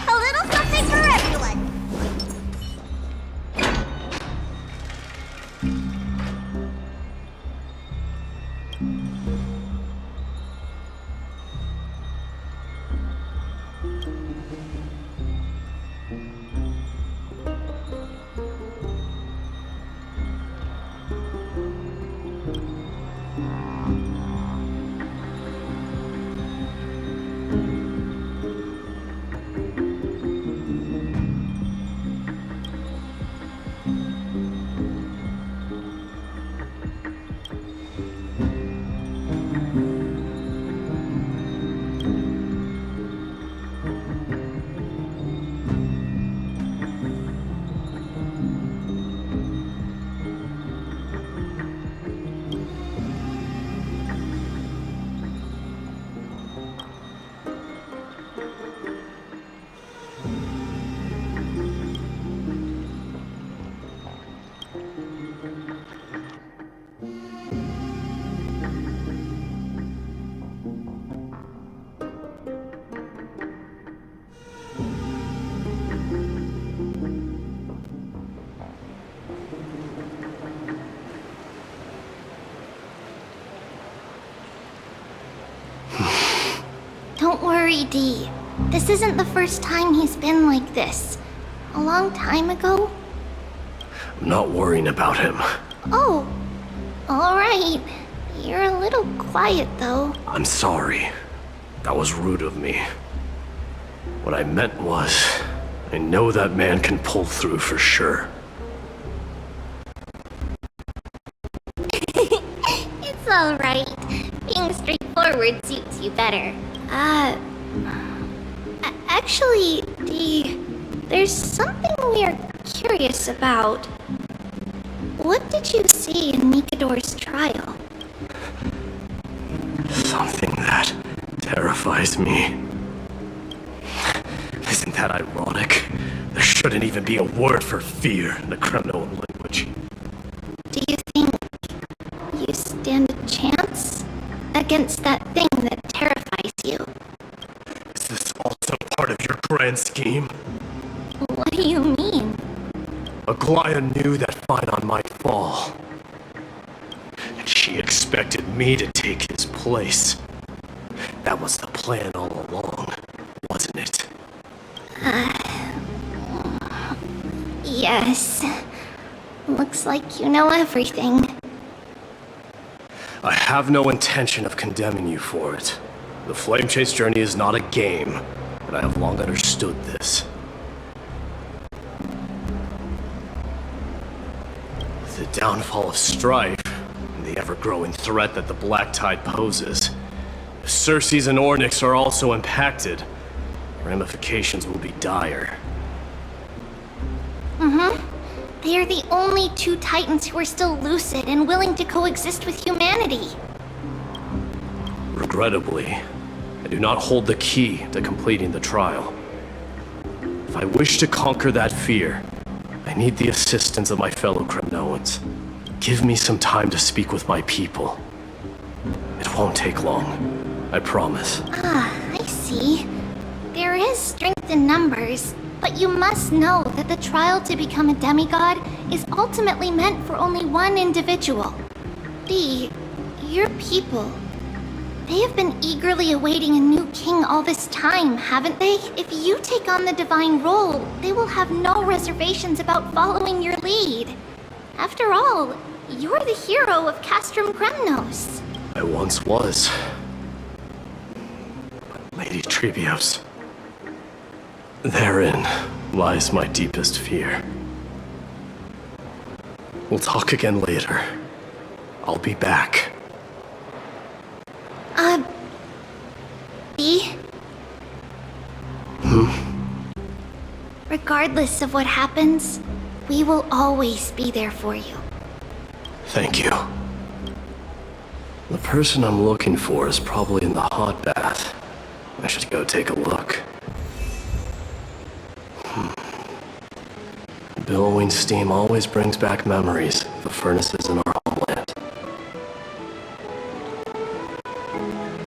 A little something for everyone. worry, Dee. This isn't the first time he's been like this. A long time ago? I'm not worrying about him. Oh, alright. You're a little quiet, though. I'm sorry. That was rude of me. What I meant was, I know that man can pull through for sure. It's alright. Being straightforward suits you better. Actually, Dee, there's something we are curious about. What did you see in Nikador's trial? Something that terrifies me. Isn't that ironic? There shouldn't even be a word for fear in the Kremnoan language. Do you think you stand a chance against that thing that terrifies you? Is this also part of your grand scheme? What do you mean? Aglaya knew that Finon might fall. And she expected me to take his place. That was the plan all along, wasn't it? Yes. Looks like you know everything. I have no intention of condemning you for it. The Flame Chase journey is not a game, and I have long understood this. With the downfall of Strife, and the ever-growing threat that the Black Tide poses, if Circes and Ornyx are also impacted, ramifications will be dire. They are the only two Titans who are still lucid and willing to coexist with humanity. Regrettably, I do not hold the key to completing the trial. If I wish to conquer that fear, I need the assistance of my fellow Kremnoans. Give me some time to speak with my people. It won't take long, I promise. I see. There is strength in numbers, but you must know that the trial to become a demigod is ultimately meant for only one individual. Dee, your people, they have been eagerly awaiting a new king all this time, haven't they? If you take on the divine role, they will have no reservations about following your lead. After all, you're the hero of Castrum Kremnos. I once was. Lady Trebios. Therein lies my deepest fear. We'll talk again later. I'll be back. Dee? Regardless of what happens, we will always be there for you. Thank you. The person I'm looking for is probably in the hot bath. I should go take a look. Billowing steam always brings back memories of the furnaces in our